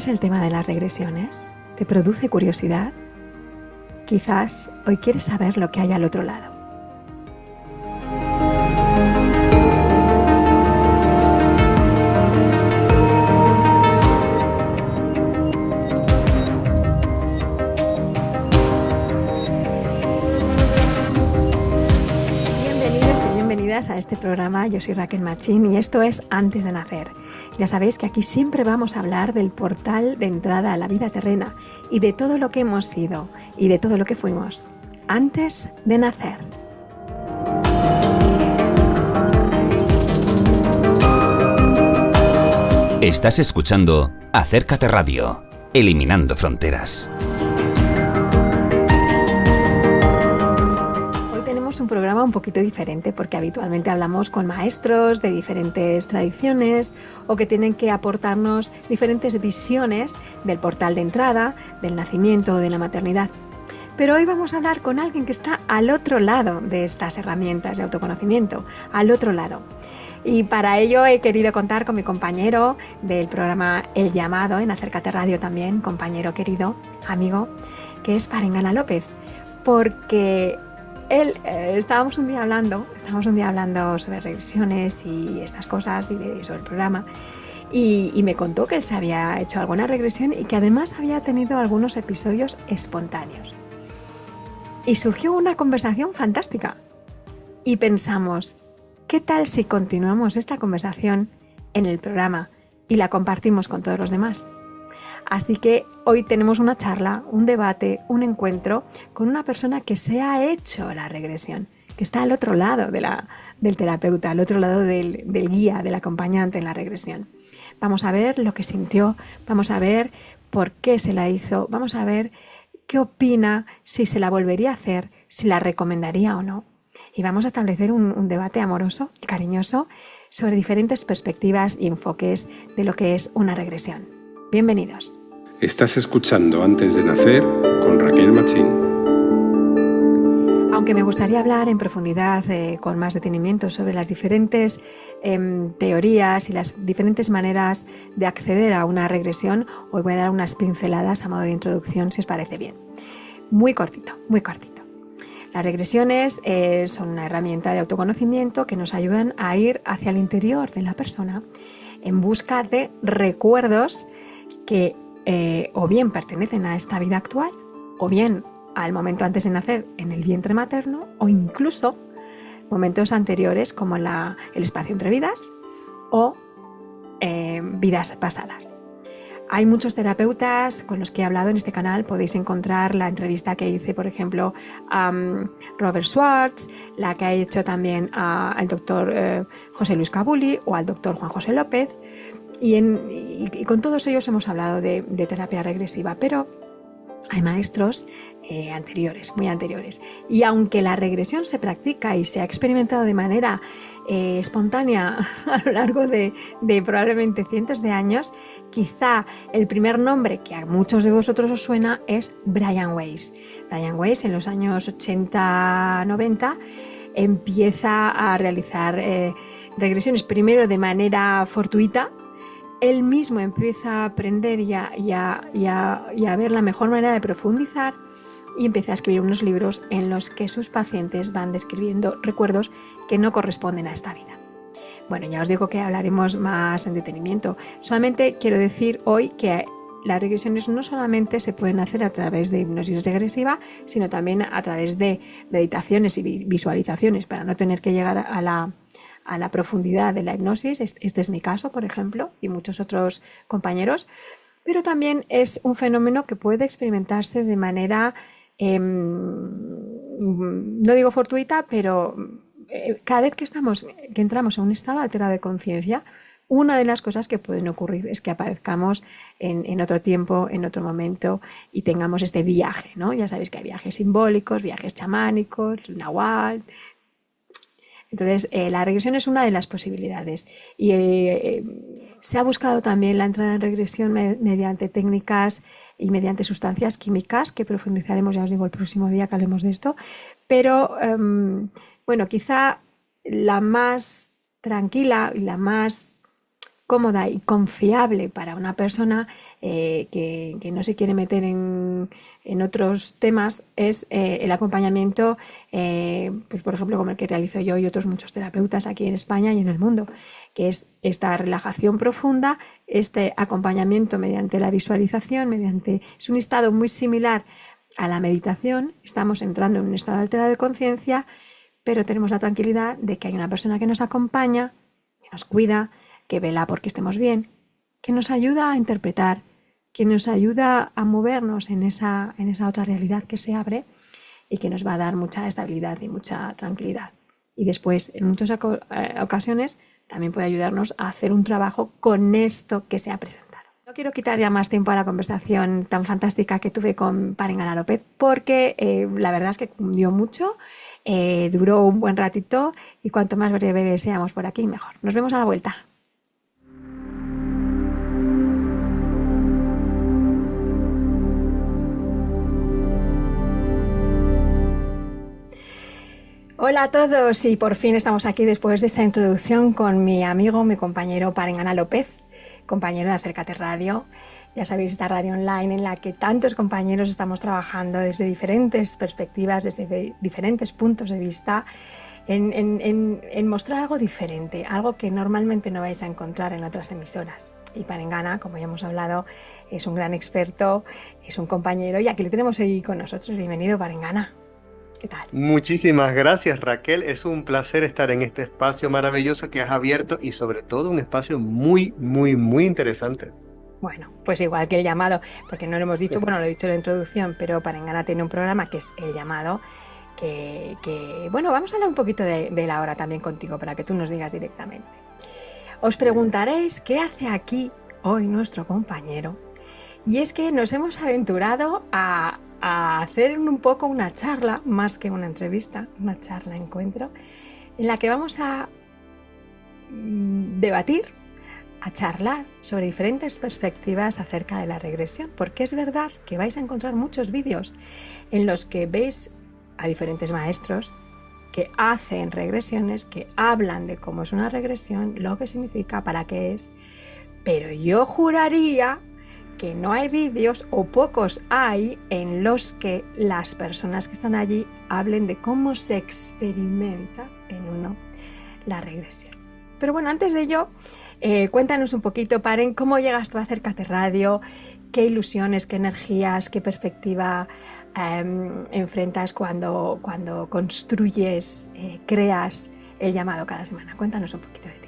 ¿Conoces el tema de las regresiones? ¿Te produce curiosidad? Quizás hoy quieres saber lo que hay al otro lado. A este programa. Yo soy Raquel Machín y esto es Antes de Nacer. Ya sabéis que aquí siempre vamos a hablar del portal de entrada a la vida terrena y de todo lo que hemos sido y de todo lo que fuimos antes de nacer. Estás escuchando Acércate Radio, eliminando fronteras. Un programa un poquito diferente porque habitualmente hablamos con maestros de diferentes tradiciones o que tienen que aportarnos diferentes visiones del portal de entrada, del nacimiento o de la maternidad. Pero hoy vamos a hablar con alguien que está al otro lado de estas herramientas de autoconocimiento, al otro lado. Y para ello he querido contar con mi compañero del programa El Llamado en Acércate Radio también, compañero querido, amigo, que es Parengana López, porque estábamos un día hablando sobre regresiones y estas cosas y sobre el programa y me contó que él se había hecho alguna regresión y que además había tenido algunos episodios espontáneos. Y surgió una conversación fantástica y pensamos, ¿qué tal si continuamos esta conversación en el programa y la compartimos con todos los demás? Así que hoy tenemos una charla, un debate, un encuentro con una persona que se ha hecho la regresión, que está al otro lado del terapeuta, al otro lado del guía, del acompañante en la regresión. Vamos a ver lo que sintió, vamos a ver por qué se la hizo, vamos a ver qué opina, si se la volvería a hacer, si la recomendaría o no. Y vamos a establecer un debate amoroso y cariñoso sobre diferentes perspectivas y enfoques de lo que es una regresión. Bienvenidos. Estás escuchando Antes de Nacer con Raquel Machín. Aunque me gustaría hablar en profundidad, con más detenimiento, sobre las diferentes teorías y las diferentes maneras de acceder a una regresión, hoy voy a dar unas pinceladas a modo de introducción, si os parece bien. Muy cortito, muy cortito. Las regresiones son una herramienta de autoconocimiento que nos ayudan a ir hacia el interior de la persona en busca de recuerdos que o bien pertenecen a esta vida actual, o bien al momento antes de nacer en el vientre materno, o incluso momentos anteriores como el espacio entre vidas o vidas pasadas. Hay muchos terapeutas con los que he hablado en este canal. Podéis encontrar la entrevista que hice, por ejemplo, a Robert Schwartz, la que ha hecho también al doctor José Luis Cabuli o al doctor Juan José López. Y con todos ellos hemos hablado de terapia regresiva, pero hay maestros anteriores, muy anteriores. Y aunque la regresión se practica y se ha experimentado de manera espontánea a lo largo de probablemente cientos de años, quizá el primer nombre que a muchos de vosotros os suena es Brian Weiss. Brian Weiss en los años 80-90 empieza a realizar regresiones primero de manera fortuita. Él mismo empieza a aprender y a ver la mejor manera de profundizar y empieza a escribir unos libros en los que sus pacientes van describiendo recuerdos que no corresponden a esta vida. Bueno, ya os digo que hablaremos más en detenimiento. Solamente quiero decir hoy que las regresiones no solamente se pueden hacer a través de hipnosis regresiva, sino también a través de meditaciones y visualizaciones para no tener que llegar a la profundidad de la hipnosis. Este es mi caso, por ejemplo, y muchos otros compañeros, pero también es un fenómeno que puede experimentarse de manera, no digo fortuita, pero cada vez que entramos en un estado alterado de conciencia, una de las cosas que pueden ocurrir es que aparezcamos en otro tiempo, en otro momento y tengamos este viaje, ¿no? Ya sabéis que hay viajes simbólicos, viajes chamánicos, nahual. Entonces, la regresión es una de las posibilidades y se ha buscado también la entrada en regresión mediante técnicas y mediante sustancias químicas que profundizaremos, ya os digo, el próximo día que hablemos de esto, pero bueno, quizá la más tranquila y la más cómoda y confiable para una persona que no se quiere meter en otros temas es el acompañamiento, pues por ejemplo, como el que realizo yo y otros muchos terapeutas aquí en España y en el mundo, que es esta relajación profunda, este acompañamiento mediante la visualización, es un estado muy similar a la meditación. Estamos entrando en un estado alterado de conciencia, pero tenemos la tranquilidad de que hay una persona que nos acompaña, que nos cuida, que vela porque estemos bien, que nos ayuda a interpretar, que nos ayuda a movernos en esa otra realidad que se abre y que nos va a dar mucha estabilidad y mucha tranquilidad. Y después, en muchas ocasiones, también puede ayudarnos a hacer un trabajo con esto que se ha presentado. No quiero quitar ya más tiempo a la conversación tan fantástica que tuve con Parengana López, porque la verdad es que cundió mucho, duró un buen ratito y cuanto más breve seamos por aquí, mejor. Nos vemos a la vuelta. Hola a todos y por fin estamos aquí después de esta introducción con mi amigo, mi compañero Parengana López, compañero de Acércate Radio. Ya sabéis, esta radio online en la que tantos compañeros estamos trabajando desde diferentes perspectivas, desde diferentes puntos de vista, en mostrar algo diferente, algo que normalmente no vais a encontrar en otras emisoras. Y Parengana, como ya hemos hablado, es un gran experto, es un compañero y aquí le tenemos hoy con nosotros. Bienvenido, Parengana. ¿Qué tal? Muchísimas gracias, Raquel. Es un placer estar en este espacio maravilloso que has abierto y sobre todo un espacio muy, muy, muy interesante. Bueno, pues igual que El Llamado, porque no lo hemos dicho, bueno, lo he dicho en la introducción, pero Parengana tiene un programa que es El Llamado, que bueno, vamos a hablar un poquito de él ahora también contigo para que tú nos digas directamente. Os preguntaréis qué hace aquí hoy nuestro compañero, y es que nos hemos aventurado a hacer un poco una charla, más que una entrevista, una charla, encuentro, en la que vamos a debatir, a charlar sobre diferentes perspectivas acerca de la regresión, porque es verdad que vais a encontrar muchos vídeos en los que veis a diferentes maestros que hacen regresiones, que hablan de cómo es una regresión, lo que significa, para qué es, pero yo juraría que no hay vídeos o pocos hay en los que las personas que están allí hablen de cómo se experimenta en uno la regresión. Pero bueno, antes de ello, cuéntanos un poquito, Paren, cómo llegas tú a Acércate Radio, qué ilusiones, qué energías, qué perspectiva enfrentas cuando construyes, creas El Llamado cada semana. Cuéntanos un poquito de ti.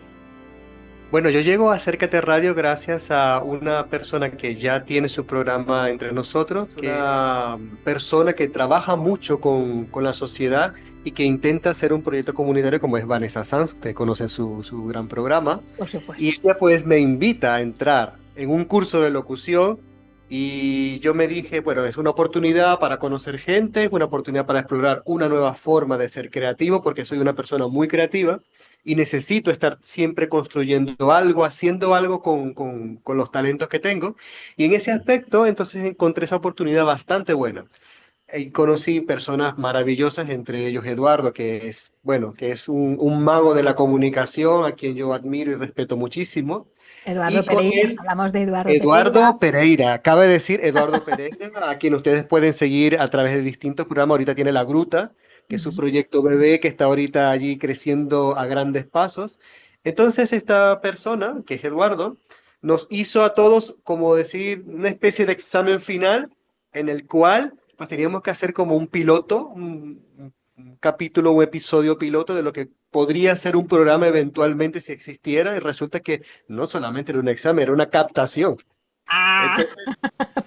Bueno, yo llego a Acércate Radio gracias a una persona que ya tiene su programa entre nosotros, una persona que trabaja mucho con la sociedad y que intenta hacer un proyecto comunitario como es Vanessa Sanz. Usted conoce su gran programa. Por supuesto. Y ella pues me invita a entrar en un curso de locución y yo me dije, bueno, es una oportunidad para conocer gente, es una oportunidad para explorar una nueva forma de ser creativo porque soy una persona muy creativa y necesito estar siempre construyendo algo, haciendo algo con los talentos que tengo. Y en ese aspecto entonces encontré esa oportunidad bastante buena. Y conocí personas maravillosas, entre ellos Eduardo, que es, bueno, que es un mago de la comunicación, a quien yo admiro y respeto muchísimo. Eduardo Y con Pereira, él, hablamos de Eduardo Pereira, cabe decir Eduardo Pereira, a quien ustedes pueden seguir a través de distintos programas. Ahorita tiene La Gruta, que es su proyecto bebé, que está ahorita allí creciendo a grandes pasos. Entonces, esta persona, que es Eduardo, nos hizo a todos, como decir, una especie de examen final en el cual pues teníamos que hacer como un piloto, un capítulo o episodio piloto de lo que podría ser un programa eventualmente si existiera, y resulta que no solamente era un examen, era una captación. Ah,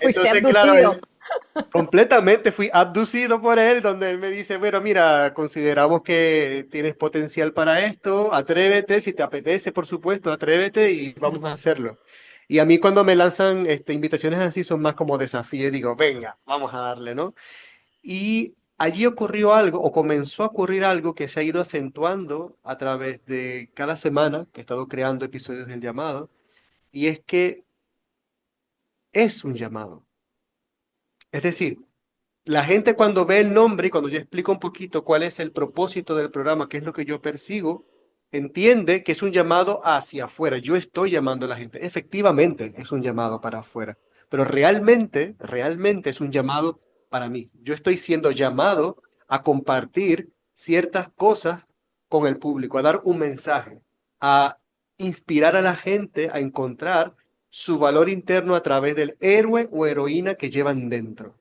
fuiste Entonces, abducido. claro, completamente fui abducido por él, donde él me dice, bueno, mira, consideramos que tienes potencial para esto, atrévete, si te apetece, por supuesto, atrévete y vamos a hacerlo. Y a mí cuando me lanzan invitaciones así son más como desafíos, digo, venga, vamos a darle, ¿no? Y allí ocurrió algo, o comenzó a ocurrir algo que se ha ido acentuando a través de cada semana que he estado creando episodios del llamado, y es que es un llamado. Es decir, la gente cuando ve el nombre y cuando yo explico un poquito cuál es el propósito del programa, qué es lo que yo persigo, entiende que es un llamado hacia afuera. Yo estoy llamando a la gente. Efectivamente, es un llamado para afuera, pero realmente es un llamado para mí. Yo estoy siendo llamado a compartir ciertas cosas con el público, a dar un mensaje, a inspirar a la gente a encontrar su valor interno a través del héroe o heroína que llevan dentro.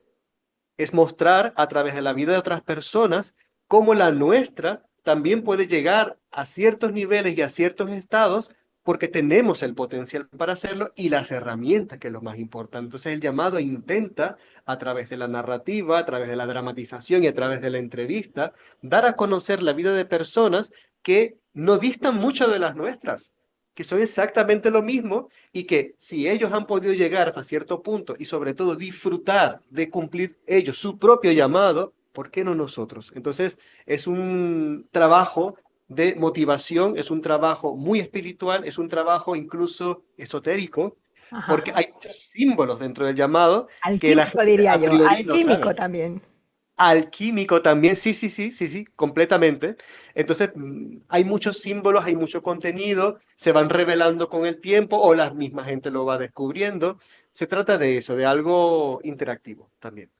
Es mostrar a través de la vida de otras personas cómo la nuestra también puede llegar a ciertos niveles y a ciertos estados porque tenemos el potencial para hacerlo y las herramientas, que es lo más importante. Entonces el llamado intenta, a través de la narrativa, a través de la dramatización y a través de la entrevista, dar a conocer la vida de personas que no distan mucho de las nuestras, que son exactamente lo mismo y que si ellos han podido llegar hasta cierto punto y sobre todo disfrutar de cumplir ellos su propio llamado, ¿por qué no nosotros? Entonces es un trabajo de motivación, es un trabajo muy espiritual, es un trabajo incluso esotérico, porque Ajá. hay muchos símbolos dentro del llamado que la Alquímico gente diría a yo, priori no alquímico sabe. también. Alquímico también, sí, sí, sí, sí, sí, completamente. Entonces, hay muchos símbolos, hay mucho contenido, se van revelando con el tiempo o la misma gente lo va descubriendo. Se trata de eso, de algo interactivo también.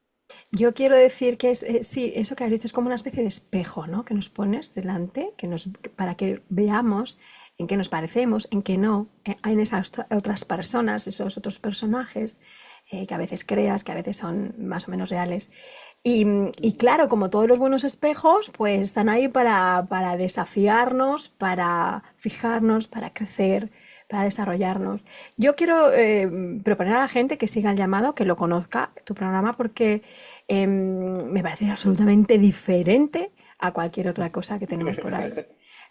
Yo quiero decir que es, sí, eso que has dicho es como una especie de espejo, ¿no? Que nos pones delante, para que veamos en qué nos parecemos, en qué no, en esas otras personas, esos otros personajes que a veces creas, que a veces son más o menos reales. Y claro, como todos los buenos espejos, pues están ahí para desafiarnos, para fijarnos, para crecer, para desarrollarnos. Yo quiero proponer a la gente que siga el llamado, que lo conozca, tu programa, porque me parece absolutamente diferente a cualquier otra cosa que tenemos por ahí.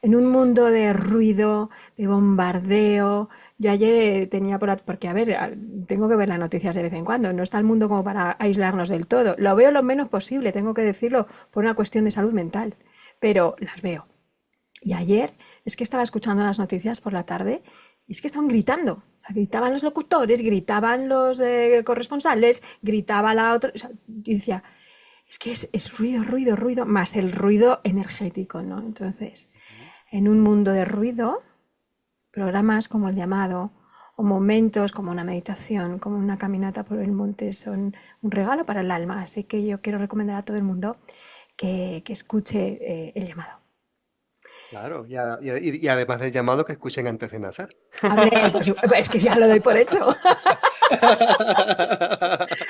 En un mundo de ruido, de bombardeo. Yo ayer tenía porque a ver, tengo que ver las noticias de vez en cuando. No está el mundo como para aislarnos del todo. Lo veo lo menos posible, tengo que decirlo, por una cuestión de salud mental. Pero las veo. Y ayer es que estaba escuchando las noticias por la tarde y es que estaban gritando. O sea, gritaban los locutores, gritaban los corresponsales, gritaba la otra. O sea, y decía, es que es ruido, ruido, ruido, más el ruido energético, ¿no? Entonces, en un mundo de ruido, programas como el llamado o momentos como una meditación, como una caminata por el monte son un regalo para el alma. Así que yo quiero recomendar a todo el mundo que escuche el llamado. Claro, y además del llamado que escuchen antes de nacer. Hombre, pues es que ya lo doy por hecho.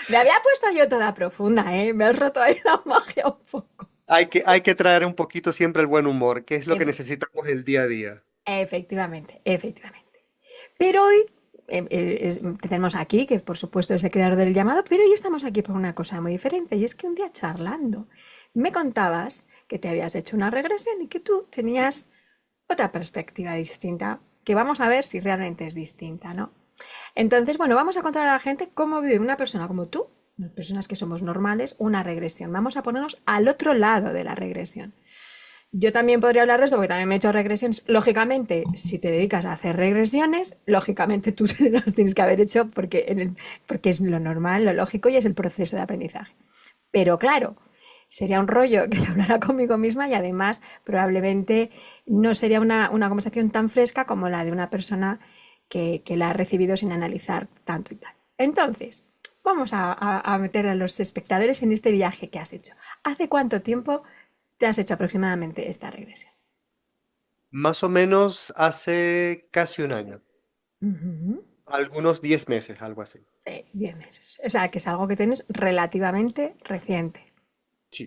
Me había puesto yo toda profunda, ¿eh? Me has roto ahí la magia un poco. Hay que traer un poquito siempre el buen humor, que es lo que Siempre. necesitamos el día a día. Efectivamente, efectivamente. Pero hoy te tenemos aquí, que por supuesto es el creador del llamado, pero hoy estamos aquí por una cosa muy diferente, y es que un día charlando me contabas que te habías hecho una regresión y que tú tenías otra perspectiva distinta, que vamos a ver si realmente es distinta, ¿no? Entonces, bueno, vamos a contar a la gente cómo vive una persona como tú, las personas que somos normales, una regresión. Vamos a ponernos al otro lado de la regresión. Yo también podría hablar de esto porque también me he hecho regresiones. Lógicamente, si te dedicas a hacer regresiones, lógicamente tú las tienes que haber hecho porque es lo normal, lo lógico y es el proceso de aprendizaje. Pero claro, sería un rollo que yo hablara conmigo misma y además probablemente no sería una conversación tan fresca como la de una persona que la ha recibido sin analizar tanto y tal. Entonces, vamos a meter a los espectadores en este viaje que has hecho. ¿Hace cuánto tiempo te has hecho aproximadamente esta regresión? Más o menos hace casi un año, Ujú. algunos 10 meses, algo así. Sí, 10 meses. O sea, que es algo que tienes relativamente reciente. Sí.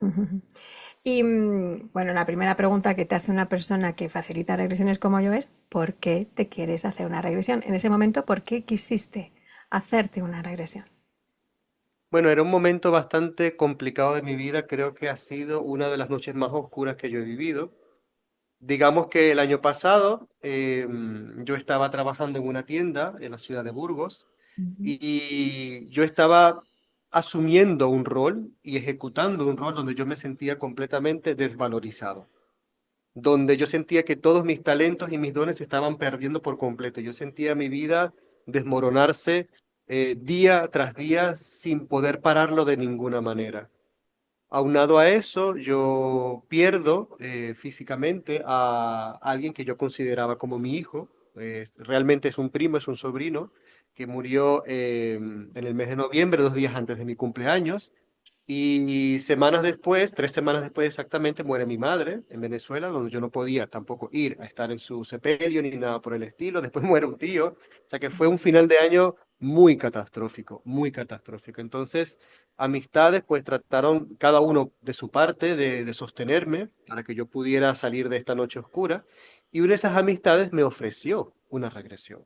Ujú. Y bueno, la primera pregunta que te hace una persona que facilita regresiones como yo es, ¿por qué te quieres hacer una regresión? En ese momento, ¿por qué quisiste hacerte una regresión? Bueno, era un momento bastante complicado de mi vida, creo que ha sido una de las noches más oscuras que yo he vivido. Digamos que el año pasado yo estaba trabajando en una tienda en la ciudad de Burgos Ujú. y yo estaba asumiendo un rol y ejecutando un rol donde yo me sentía completamente desvalorizado, donde yo sentía que todos mis talentos y mis dones se estaban perdiendo por completo. Yo sentía mi vida desmoronarse día tras día sin poder pararlo de ninguna manera. Aunado a eso, yo pierdo físicamente a alguien que yo consideraba como mi hijo. Realmente es un primo, es un sobrino, que murió en el mes de noviembre, 2 días antes de mi cumpleaños. Y semanas después, 3 semanas después exactamente, muere mi madre en Venezuela, donde yo no podía tampoco ir a estar en su sepelio ni nada por el estilo. Después muere un tío. O sea que fue un final de año muy catastrófico, muy catastrófico. Entonces, amistades pues trataron cada uno de su parte de sostenerme para que yo pudiera salir de esta noche oscura. Y una de esas amistades me ofreció una regresión.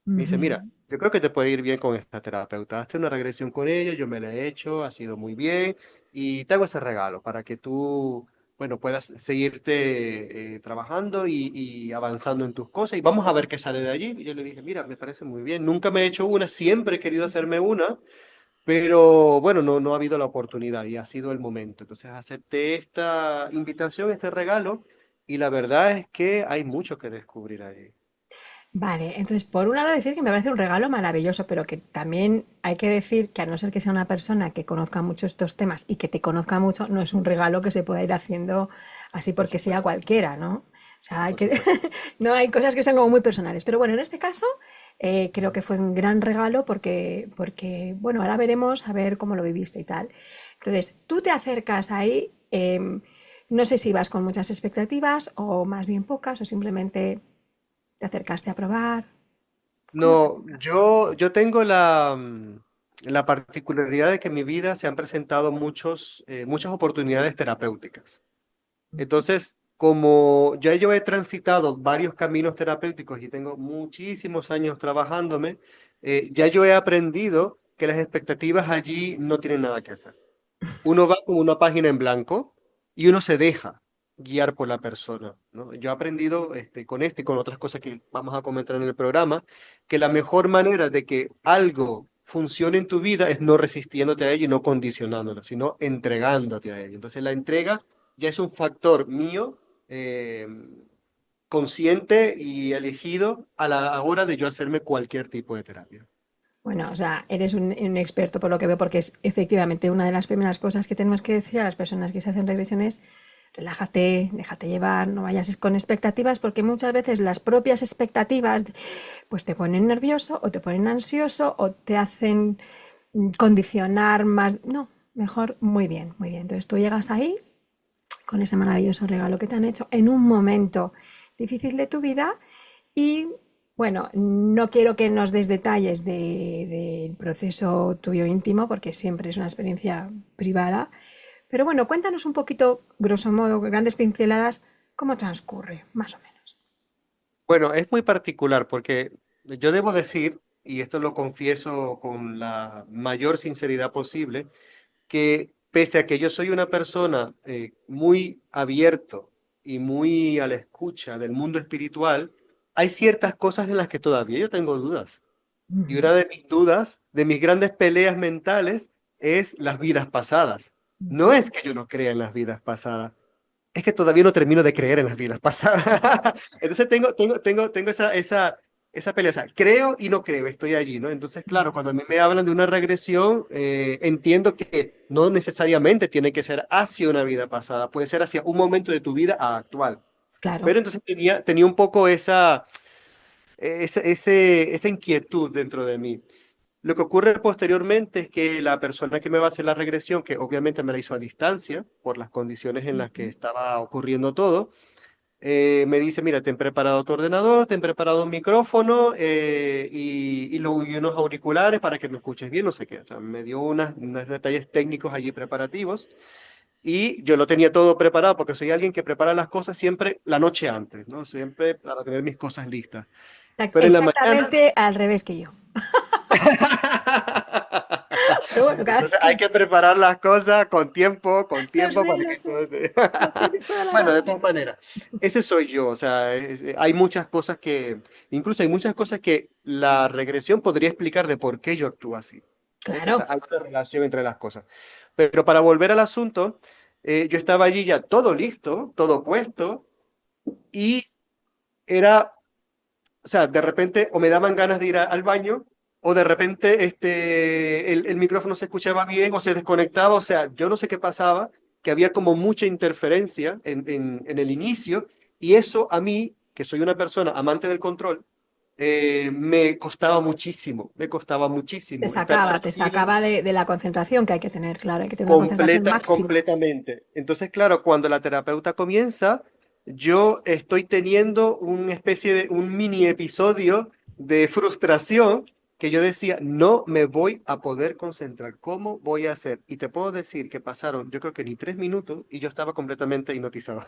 Me dice, mira, Ujú. yo creo que te puede ir bien con esta terapeuta. Hazte una regresión con ella, yo me la he hecho, ha sido muy bien y te hago ese regalo para que tú, bueno, puedas seguirte trabajando y avanzando en tus cosas y vamos a ver qué sale de allí. Y yo le dije, mira, me parece muy bien. Nunca me he hecho una, siempre he querido hacerme una, pero bueno, no ha habido la oportunidad y ha sido el momento. Entonces acepté esta invitación, este regalo y la verdad es que hay mucho que descubrir allí. Vale, entonces por un lado decir que me parece un regalo maravilloso, pero que también hay que decir que a no ser que sea una persona que conozca mucho estos temas y que te conozca mucho, no es un regalo que se pueda ir haciendo así Por porque sea supuesto, cualquiera, ¿no? O sea, hay por que supuesto. no hay cosas que son como muy personales. Pero bueno, en este caso creo que fue un gran regalo porque, bueno, ahora veremos a ver cómo lo viviste y tal. Entonces, tú te acercas ahí, no sé si vas con muchas expectativas o más bien pocas o simplemente te acercaste a probar. ¿Cómo te No, yo tengo la particularidad de que en mi vida se han presentado muchas oportunidades terapéuticas. Entonces, como ya yo he transitado varios caminos terapéuticos y tengo muchísimos años trabajándome, ya yo he aprendido que las expectativas allí no tienen nada que hacer. Uno va con una página en blanco y uno se deja guiar por la persona, ¿no? Yo he aprendido con esto y con otras cosas que vamos a comentar en el programa, que la mejor manera de que algo funcione en tu vida es no resistiéndote a ello y no condicionándolo, sino entregándote a ello. Entonces la entrega ya es un factor mío eh, consciente y elegido a la hora de yo hacerme cualquier tipo de terapia. Bueno, o sea, eres un experto por lo que veo, porque es efectivamente una de las primeras cosas que tenemos que decir a las personas que se hacen regresiones, relájate, déjate llevar, no vayas con expectativas, porque muchas veces las propias expectativas pues te ponen nervioso o te ponen ansioso o te hacen condicionar más. No, mejor, muy bien, muy bien. Entonces tú llegas ahí con ese maravilloso regalo que te han hecho en un momento difícil de tu vida y bueno, no quiero que nos des detalles del proceso tuyo íntimo porque siempre es una experiencia privada, pero bueno, cuéntanos un poquito, grosso modo, grandes pinceladas, cómo transcurre, más o menos. Bueno, es muy particular porque yo debo decir, y esto lo confieso con la mayor sinceridad posible, que pese a que yo soy una persona muy abierto y muy a la escucha del mundo espiritual, hay ciertas cosas en las que todavía yo tengo dudas. Y una de mis dudas, de mis grandes peleas mentales, es las vidas pasadas. No es que yo no crea en las vidas pasadas, es que todavía no termino de creer en las vidas pasadas. Entonces tengo esa pelea. O sea, creo y no creo, estoy allí, ¿no? Entonces, claro, cuando a mí me hablan de una regresión, entiendo que no necesariamente tiene que ser hacia una vida pasada, puede ser hacia un momento de tu vida actual. Claro. Pero entonces tenía un poco esa inquietud dentro de mí. Lo que ocurre posteriormente es que la persona que me va a hacer la regresión, que obviamente me la hizo a distancia por las condiciones en las que estaba ocurriendo todo, me dice, mira, te han preparado tu ordenador, te han preparado un micrófono y unos auriculares para que me escuches bien, no sé qué. O sea, me dio unos detalles técnicos allí preparativos y yo lo tenía todo preparado porque soy alguien que prepara las cosas siempre la noche antes, ¿no? Siempre para tener mis cosas listas. Pero en la mañana... Exactamente al revés que yo. Pero bueno, cada Entonces hay quien. que preparar las cosas con tiempo para Lo que no sé, te... tienes toda la Bueno, de razón. todas maneras, ese soy yo, o sea, hay muchas cosas incluso hay muchas cosas que la regresión podría explicar de por qué yo actúo así. ¿Ves? O Claro. sea, hay una relación entre las cosas. Pero para volver al asunto, yo estaba allí ya todo listo, todo puesto, y era o sea, de repente o me daban ganas de ir al baño o de repente el micrófono se escuchaba bien o se desconectaba, o sea, yo no sé qué pasaba que había como mucha interferencia en el inicio, y eso a mí, que soy una persona amante del control, me costaba muchísimo estar Te tranquilo. sacaba de la concentración que hay que tener, claro, hay que tener una concentración máxima. Completamente. Entonces, claro, cuando la terapeuta comienza, yo estoy teniendo una especie de un mini episodio de frustración que yo decía, no me voy a poder concentrar. ¿Cómo voy a hacer? Y te puedo decir que pasaron, yo creo que ni 3 minutos y yo estaba completamente hipnotizado.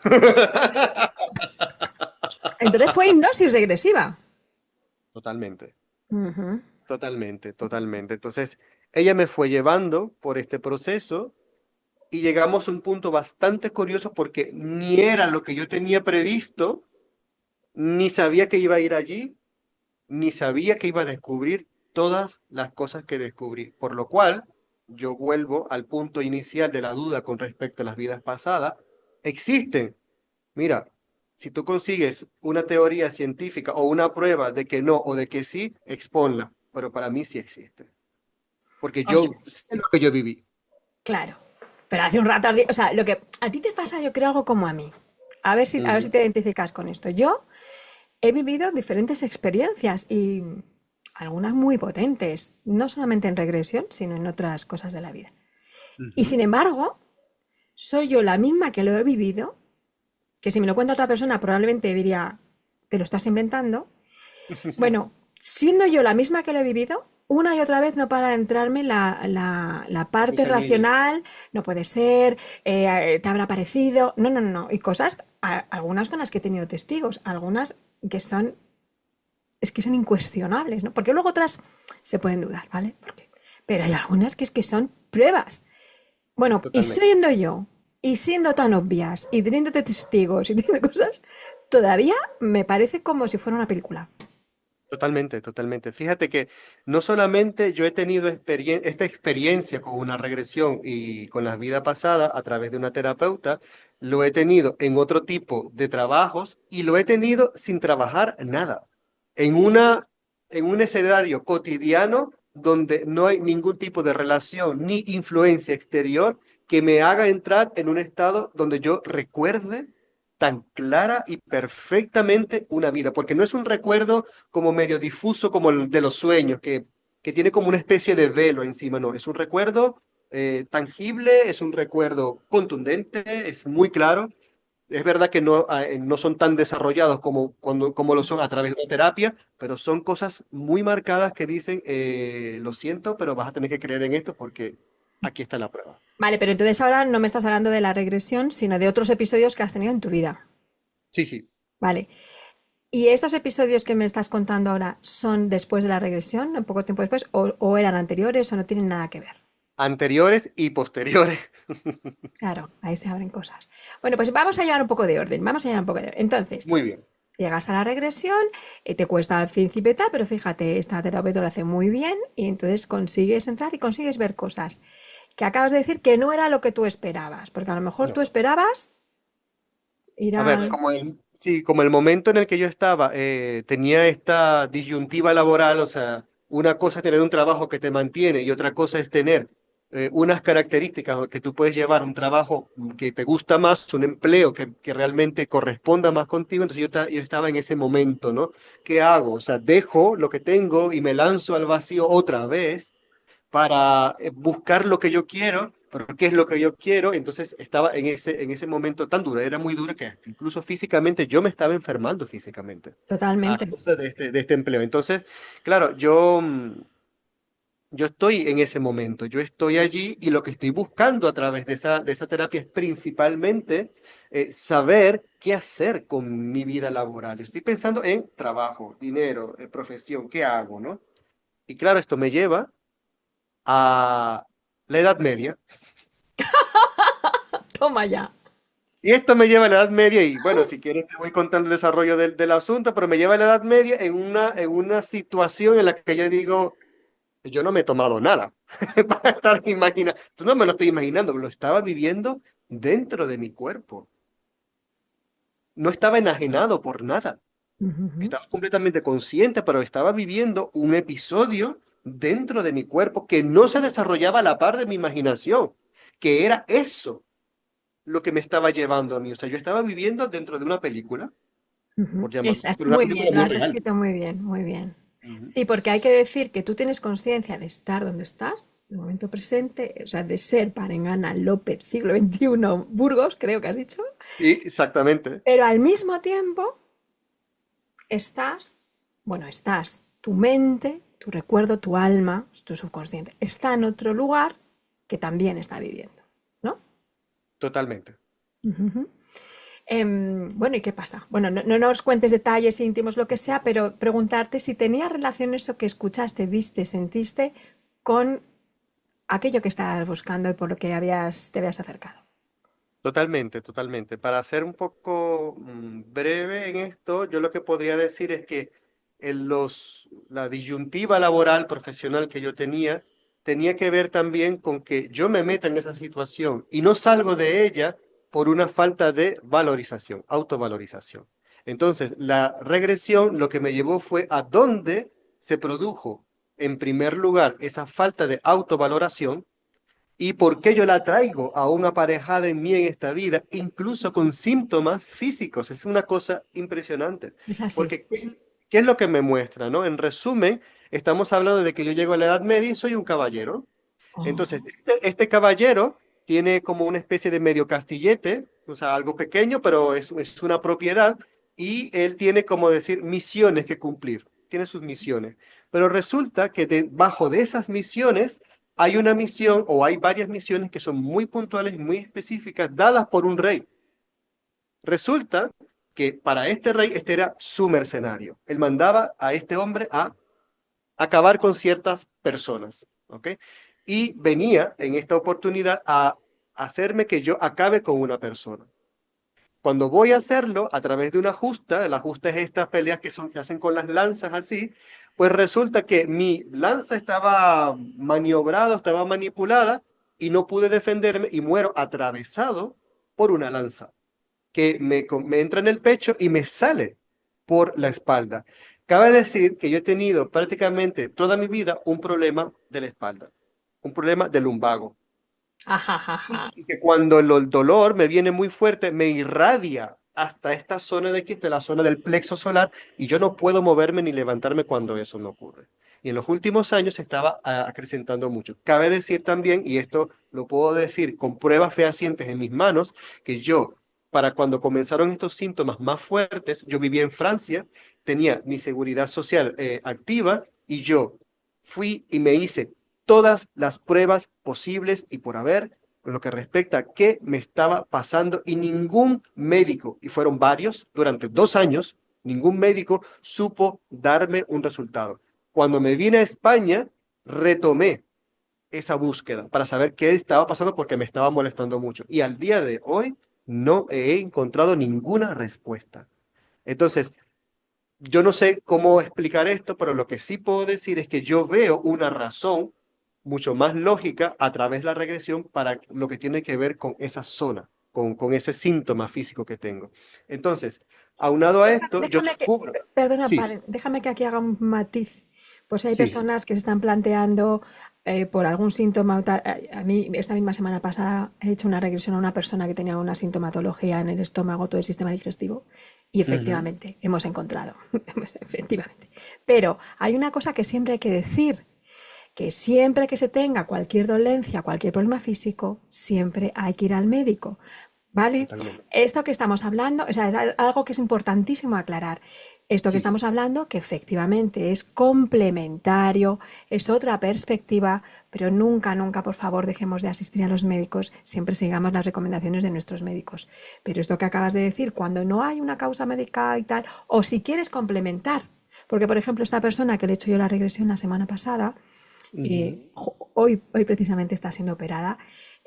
Entonces fue hipnosis regresiva. Totalmente. Ujú. Totalmente, totalmente. Entonces, ella me fue llevando por este proceso y llegamos a un punto bastante curioso porque ni era lo que yo tenía previsto, ni sabía que iba a ir allí, ni sabía que iba a descubrir todas las cosas que descubrí. Por lo cual, yo vuelvo al punto inicial de la duda con respecto a las vidas pasadas. Existen. Mira, si tú consigues una teoría científica o una prueba de que no o de que sí, exponla. Pero para mí sí existe. Porque O sea, yo sé lo que yo viví. claro. Pero hace un rato, o sea, lo que a ti te pasa, yo creo algo como a mí. A ver si Ujú, te identificas con esto. Yo he vivido diferentes experiencias y algunas muy potentes, no solamente en regresión, sino en otras cosas de la vida. Y ujú. sin embargo, soy yo la misma que lo he vivido, que si me lo cuenta otra persona probablemente diría, te lo estás inventando. Bueno, siendo yo la misma que lo he vivido, una y otra vez no para de entrarme la La parte gusanilla. racional, no puede ser, te habrá parecido, no, no, no, no. Y cosas, algunas con las que he tenido testigos, algunas que son, es que son incuestionables, ¿no? Porque luego otras se pueden dudar, ¿vale? Pero hay algunas que es que son pruebas. Bueno, y Totalmente. siendo yo, y siendo tan obvias, y teniendo testigos, y teniendo cosas, todavía me parece como si fuera una película. Totalmente, totalmente. Fíjate que no solamente yo he tenido esta experiencia con una regresión y con la vida pasada a través de una terapeuta, lo he tenido en otro tipo de trabajos y lo he tenido sin trabajar nada, en en un escenario cotidiano donde no hay ningún tipo de relación ni influencia exterior que me haga entrar en un estado donde yo recuerde tan clara y perfectamente una vida, porque no es un recuerdo como medio difuso como el de los sueños, que tiene como una especie de velo encima, no, es un recuerdo tangible, es un recuerdo contundente, es muy claro. Es verdad que no, no son tan desarrollados como lo son a través de una terapia, pero son cosas muy marcadas que dicen, lo siento, pero vas a tener que creer en esto porque aquí está la prueba. Vale, pero entonces ahora no me estás hablando de la regresión, sino de otros episodios que has tenido en tu vida. Sí, sí. Vale. ¿Y estos episodios que me estás contando ahora son después de la regresión, un poco tiempo después, o eran anteriores o no tienen nada que ver? Anteriores y posteriores. Claro, ahí se abren cosas. Bueno, pues vamos a llevar un poco de orden. Vamos a llevar un poco de orden. Entonces, Muy bien. llegas a la regresión, te cuesta al principio y tal, pero fíjate, esta terapeuta lo hace muy bien y entonces consigues entrar y consigues ver cosas que acabas de decir que no era lo que tú esperabas, porque a lo mejor tú No. esperabas ir A ver, al... sí, como el momento en el que yo estaba tenía esta disyuntiva laboral, o sea, una cosa es tener un trabajo que te mantiene y otra cosa es tener unas características que tú puedes llevar un trabajo que te gusta más, un empleo que realmente corresponda más contigo. Entonces yo estaba en ese momento, ¿no? ¿Qué hago? O sea, dejo lo que tengo y me lanzo al vacío otra vez para buscar lo que yo quiero, pero qué es lo que yo quiero. Entonces estaba en ese momento tan duro, era muy duro que hasta incluso físicamente yo me estaba enfermando físicamente a Totalmente. causa de este empleo. Entonces, claro, yo estoy en ese momento, yo estoy allí y lo que estoy buscando a través de esa terapia es principalmente saber qué hacer con mi vida laboral. Estoy pensando en trabajo, dinero, profesión, ¿qué hago, no? Y claro, esto me lleva a la Edad Media. Toma ya. Y esto me lleva a la Edad Media, y bueno, si quieres te voy contando el desarrollo del asunto, pero me lleva a la Edad Media en una situación en la que yo digo, yo no me he tomado nada para estar imaginando, tú no me lo estoy imaginando, lo estaba viviendo dentro de mi cuerpo. No estaba enajenado por nada, Ujú. estaba completamente consciente, pero estaba viviendo un episodio dentro de mi cuerpo que no se desarrollaba a la par de mi imaginación, que era eso. lo que me estaba llevando a mí. O sea, yo estaba viviendo dentro de una película, por llamarlo así, Exacto, pero una muy película bien, lo muy has real. escrito muy bien, muy bien. Ujú. Sí, porque hay que decir que tú tienes conciencia de estar donde estás, en el momento presente, o sea, de ser Parengana López, siglo XXI, Burgos, creo que has dicho, Sí, exactamente. pero al mismo tiempo estás, bueno, estás, tu mente, tu recuerdo, tu alma, tu subconsciente, está en otro lugar que también está viviendo, ¿no? Totalmente. Ujú. Bueno, ¿y qué pasa? Bueno, no nos cuentes detalles íntimos, lo que sea, pero preguntarte si tenía relación eso que escuchaste, viste, sentiste con aquello que estabas buscando y por lo que te habías acercado. Totalmente, totalmente. Para ser un poco breve en esto, yo lo que podría decir es que la disyuntiva laboral profesional que yo tenía que ver también con que yo me meta en esa situación y no salgo de ella por una falta de valorización, autovalorización. Entonces, la regresión lo que me llevó fue a dónde se produjo, en primer lugar, esa falta de autovaloración y por qué yo la traigo aún aparejada en mí en esta vida, incluso con síntomas físicos. Es una cosa impresionante. Es así. Porque, ¿qué es lo que me muestra, no? En resumen, estamos hablando de que yo llego a la Edad Media y soy un caballero. Entonces, Oh, este caballero tiene como una especie de medio castillete, o sea, algo pequeño, pero es una propiedad, y él tiene, como decir, misiones que cumplir, tiene sus misiones. Pero resulta que debajo de esas misiones hay una misión o hay varias misiones que son muy puntuales y muy específicas, dadas por un rey. Resulta que para este rey, este era su mercenario. Él mandaba a este hombre a acabar con ciertas personas, ¿ok? Y venía en esta oportunidad a hacerme que yo acabe con una persona. Cuando voy a hacerlo a través de una justa, la justa es estas peleas que hacen con las lanzas así, pues resulta que mi lanza estaba maniobrada, estaba manipulada y no pude defenderme y muero atravesado por una lanza que me entra en el pecho y me sale por la espalda. Cabe decir que yo he tenido prácticamente toda mi vida un problema de la espalda, un problema del lumbago. ajajaja. Y que cuando el dolor me viene muy fuerte, me irradia hasta esta zona de aquí, hasta la zona del plexo solar, y yo no puedo moverme ni levantarme cuando eso me ocurre. Y en los últimos años se estaba acrecentando mucho. Cabe decir también, y esto lo puedo decir con pruebas fehacientes en mis manos, que yo, para cuando comenzaron estos síntomas más fuertes, yo vivía en Francia, tenía mi seguridad social activa, y yo fui y me hice todas las pruebas posibles y por haber con lo que respecta a qué me estaba pasando y ningún médico, y fueron varios durante 2 años, ningún médico supo darme un resultado. Cuando me vine a España, retomé esa búsqueda para saber qué estaba pasando porque me estaba molestando mucho. Y al día de hoy no he encontrado ninguna respuesta. Entonces, yo no sé cómo explicar esto, pero lo que sí puedo decir es que yo veo una razón mucho más lógica a través de la regresión para lo que tiene que ver con esa zona, con ese síntoma físico que tengo. Entonces, aunado a esto, yo Déjame que, descubro, perdona, sí, déjame que aquí haga un matiz. Pues hay sí, personas que se están planteando por algún síntoma o tal. A mí, esta misma semana pasada, he hecho una regresión a una persona que tenía una sintomatología en el estómago, todo el sistema digestivo, y ujú, efectivamente hemos encontrado, efectivamente. Pero hay una cosa que siempre hay que decir, que siempre que se tenga cualquier dolencia, cualquier problema físico, siempre hay que ir al médico. ¿Vale? totalmente. Esto que estamos hablando, o sea, es algo que es importantísimo aclarar. Esto que Sí, sí, estamos hablando, que efectivamente es complementario, es otra perspectiva, pero nunca, nunca, por favor, dejemos de asistir a los médicos, siempre sigamos las recomendaciones de nuestros médicos. Pero esto que acabas de decir, cuando no hay una causa médica y tal, o si quieres complementar, porque por ejemplo esta persona que le he hecho yo la regresión la semana pasada, ujú, hoy precisamente está siendo operada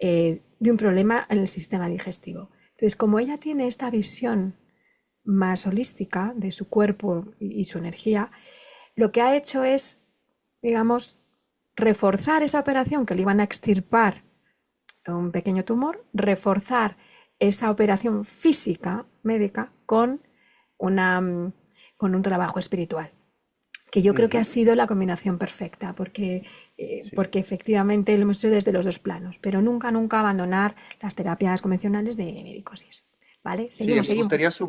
de un problema en el sistema digestivo. Entonces, como ella tiene esta visión más holística de su cuerpo y su energía, lo que ha hecho es, digamos, reforzar esa operación que le iban a extirpar un pequeño tumor, reforzar esa operación física médica con, una, con un trabajo espiritual. que yo creo que ha Ujú. sido la combinación perfecta, Sí. porque efectivamente lo hemos hecho desde los dos planos, pero nunca, nunca abandonar las terapias convencionales de medicosis. ¿Vale? Sí, Seguimos, seguimos.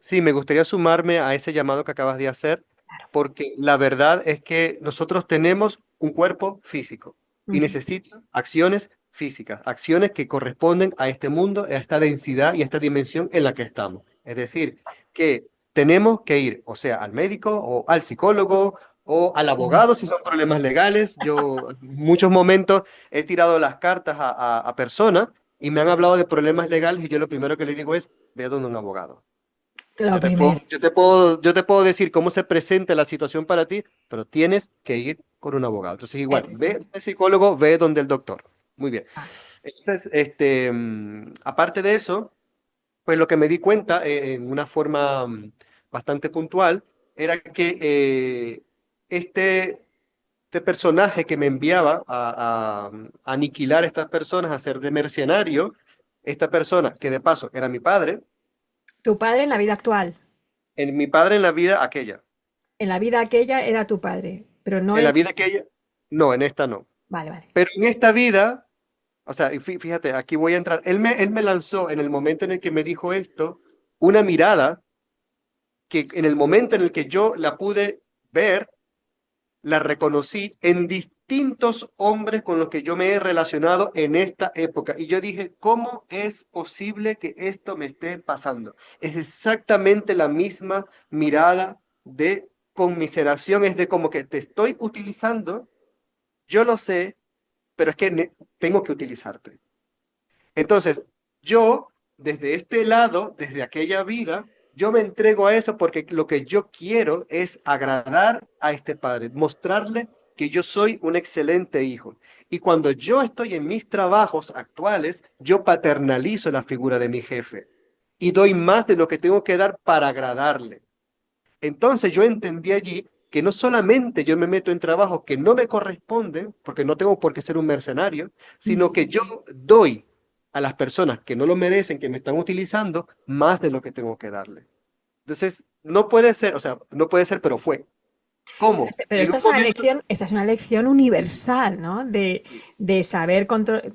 sí, me gustaría sumarme a ese llamado que acabas de hacer, Claro. porque la verdad es que nosotros tenemos un cuerpo físico y Ujú. necesita acciones físicas, acciones que corresponden a este mundo, a esta densidad y a esta dimensión en la que estamos. Es decir, que tenemos que ir, o sea, al médico o al psicólogo o al abogado si son problemas legales. Yo en muchos momentos he tirado las cartas a personas y me han hablado de problemas legales y yo lo primero que les digo es, ve donde un abogado. Lo primero. Yo te puedo decir cómo se presenta la situación para ti, pero tienes que ir con un abogado. Entonces, igual, ve Efectivamente. al psicólogo, ve donde el doctor. Muy bien. Vale. Entonces, aparte de eso, pues lo que me di cuenta en una forma bastante puntual era que este personaje que me enviaba a aniquilar a estas personas, a ser de mercenario, esta persona, que de paso era mi padre, Tu padre en la vida actual. en mi padre en la vida aquella. En la vida aquella era tu padre, pero no En la en... vida aquella, no, en esta no. Vale, vale. Pero en esta vida, o sea, y fíjate, aquí voy a entrar. Él me lanzó en el momento en el que me dijo esto, una mirada que en el momento en el que yo la pude ver, la reconocí en distintos hombres con los que yo me he relacionado en esta época. Y yo dije, ¿cómo es posible que esto me esté pasando? Es exactamente la misma mirada de conmiseración, es de como que te estoy utilizando, yo lo sé, pero es que tengo que utilizarte. Entonces, yo, desde este lado, desde aquella vida, yo me entrego a eso porque lo que yo quiero es agradar a este padre, mostrarle que yo soy un excelente hijo. Y cuando yo estoy en mis trabajos actuales, yo paternalizo la figura de mi jefe y doy más de lo que tengo que dar para agradarle. Entonces yo entendí allí que no solamente yo me meto en trabajos que no me corresponden, porque no tengo por qué ser un mercenario, sino que yo doy a las personas que no lo merecen, que me están utilizando, más de lo que tengo que darle. Entonces, no puede ser, o sea, no puede ser, pero fue. ¿Cómo? Pero En esta un es una momento, lección, esta es una lección universal, ¿no? De saber,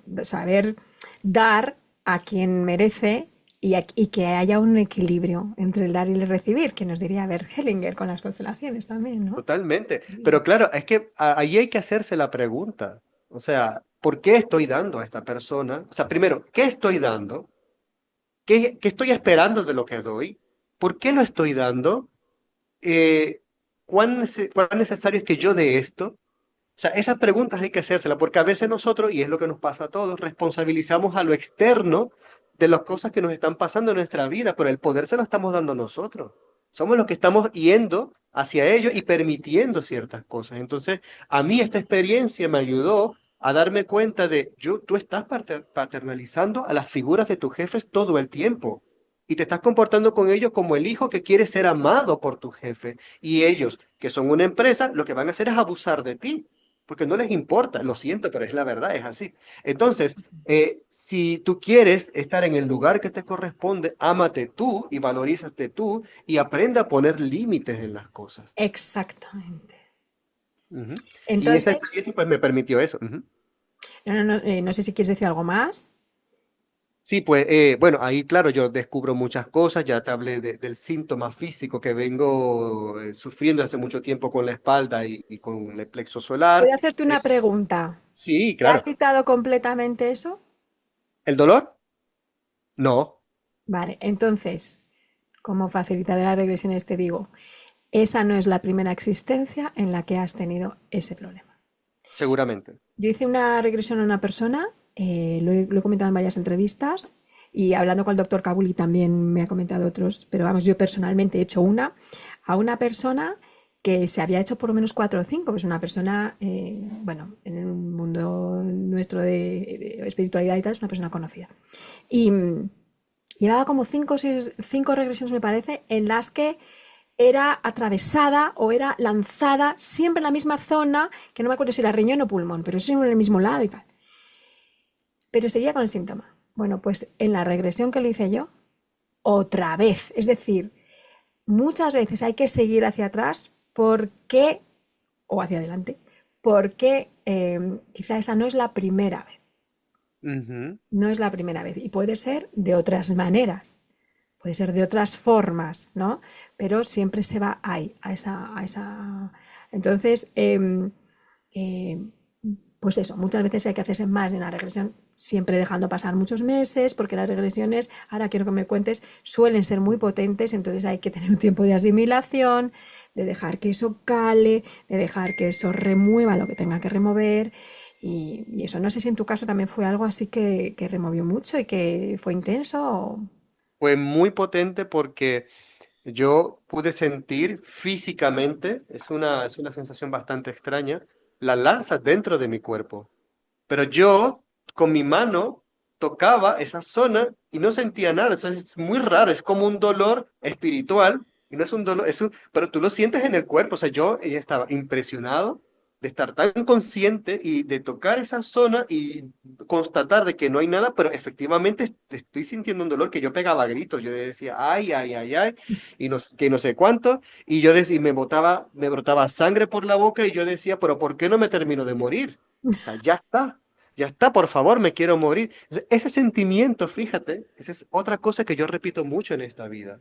de saber dar a quien merece y que haya un equilibrio entre el dar y el recibir, que nos diría Bert Hellinger con las constelaciones también, ¿no? totalmente. Pero claro, es que ahí hay que hacerse la pregunta. O sea, ¿por qué estoy dando a esta persona? O sea, primero, ¿qué estoy dando? ¿Qué estoy esperando de lo que doy? ¿Por qué lo estoy dando? ¿Cuán necesario es que yo dé esto? O sea, esas preguntas hay que hacérselas, porque a veces nosotros, y es lo que nos pasa a todos, responsabilizamos a lo externo de las cosas que nos están pasando en nuestra vida, pero el poder se lo estamos dando nosotros. Somos los que estamos yendo hacia ello y permitiendo ciertas cosas. Entonces, a mí esta experiencia me ayudó a darme cuenta de, tú estás paternalizando a las figuras de tus jefes todo el tiempo. Y te estás comportando con ellos como el hijo que quiere ser amado por tu jefe. Y ellos, que son una empresa, lo que van a hacer es abusar de ti porque no les importa, lo siento, pero es la verdad, es así. Entonces, si tú quieres estar en el lugar que te corresponde, ámate tú y valorízate tú y aprende a poner límites en las cosas. Exactamente. Ujú. Y esa Entonces, experiencia pues me permitió eso. Ujú. no sé si quieres decir algo más. Sí, pues bueno, ahí claro, yo descubro muchas cosas, ya te hablé del síntoma físico que vengo sufriendo hace mucho tiempo con la espalda y con el plexo solar. Voy a hacerte Eh, una pregunta. sí, ¿Se ha claro. quitado completamente eso? ¿El dolor? No, Vale, entonces, como facilitadora de regresiones te digo, esa no es la primera existencia en la que has tenido ese problema. seguramente. Yo hice una regresión a una persona, lo he comentado en varias entrevistas y hablando con el doctor Kabuli también me ha comentado otros, pero vamos, yo personalmente he hecho una a una persona que se había hecho por lo menos 4 o 5, pues una persona, bueno, en el mundo nuestro de espiritualidad y tal, es una persona conocida. Y llevaba como 5 regresiones, me parece, en las que era atravesada o era lanzada siempre en la misma zona, que no me acuerdo si era riñón o pulmón, pero siempre en el mismo lado y tal. Pero seguía con el síntoma. Bueno, pues en la regresión que lo hice yo, otra vez. Es decir, muchas veces hay que seguir hacia atrás porque o hacia adelante, porque quizá esa no es la primera vez, Ujú. no es la primera vez y puede ser de otras maneras, puede ser de otras formas, ¿no? Pero siempre se va ahí, a esa. Entonces, eh, pues eso, muchas veces hay que hacerse más de una regresión, siempre dejando pasar muchos meses, porque las regresiones, ahora quiero que me cuentes, suelen ser muy potentes, entonces hay que tener un tiempo de asimilación, de dejar que eso cale, de dejar que eso remueva lo que tenga que remover. Y eso, no sé si en tu caso también fue algo así que removió mucho y que fue intenso. Fue muy potente porque yo pude sentir físicamente, es una sensación bastante extraña, la lanza dentro de mi cuerpo. Pero yo con mi mano tocaba esa zona y no sentía nada. O sea, es muy raro, es como un dolor espiritual y no es un dolor, pero tú lo sientes en el cuerpo. O sea, yo estaba impresionado de estar tan consciente y de tocar esa zona y constatar de que no hay nada, pero efectivamente estoy sintiendo un dolor que yo pegaba gritos. Yo decía, ay, ay, ay, ay, y que no sé cuánto, y yo decía, me brotaba sangre por la boca y yo decía, pero ¿por qué no me termino de morir? O sea, ya está, por favor, me quiero morir. Ese sentimiento, fíjate, esa es otra cosa que yo repito mucho en esta vida.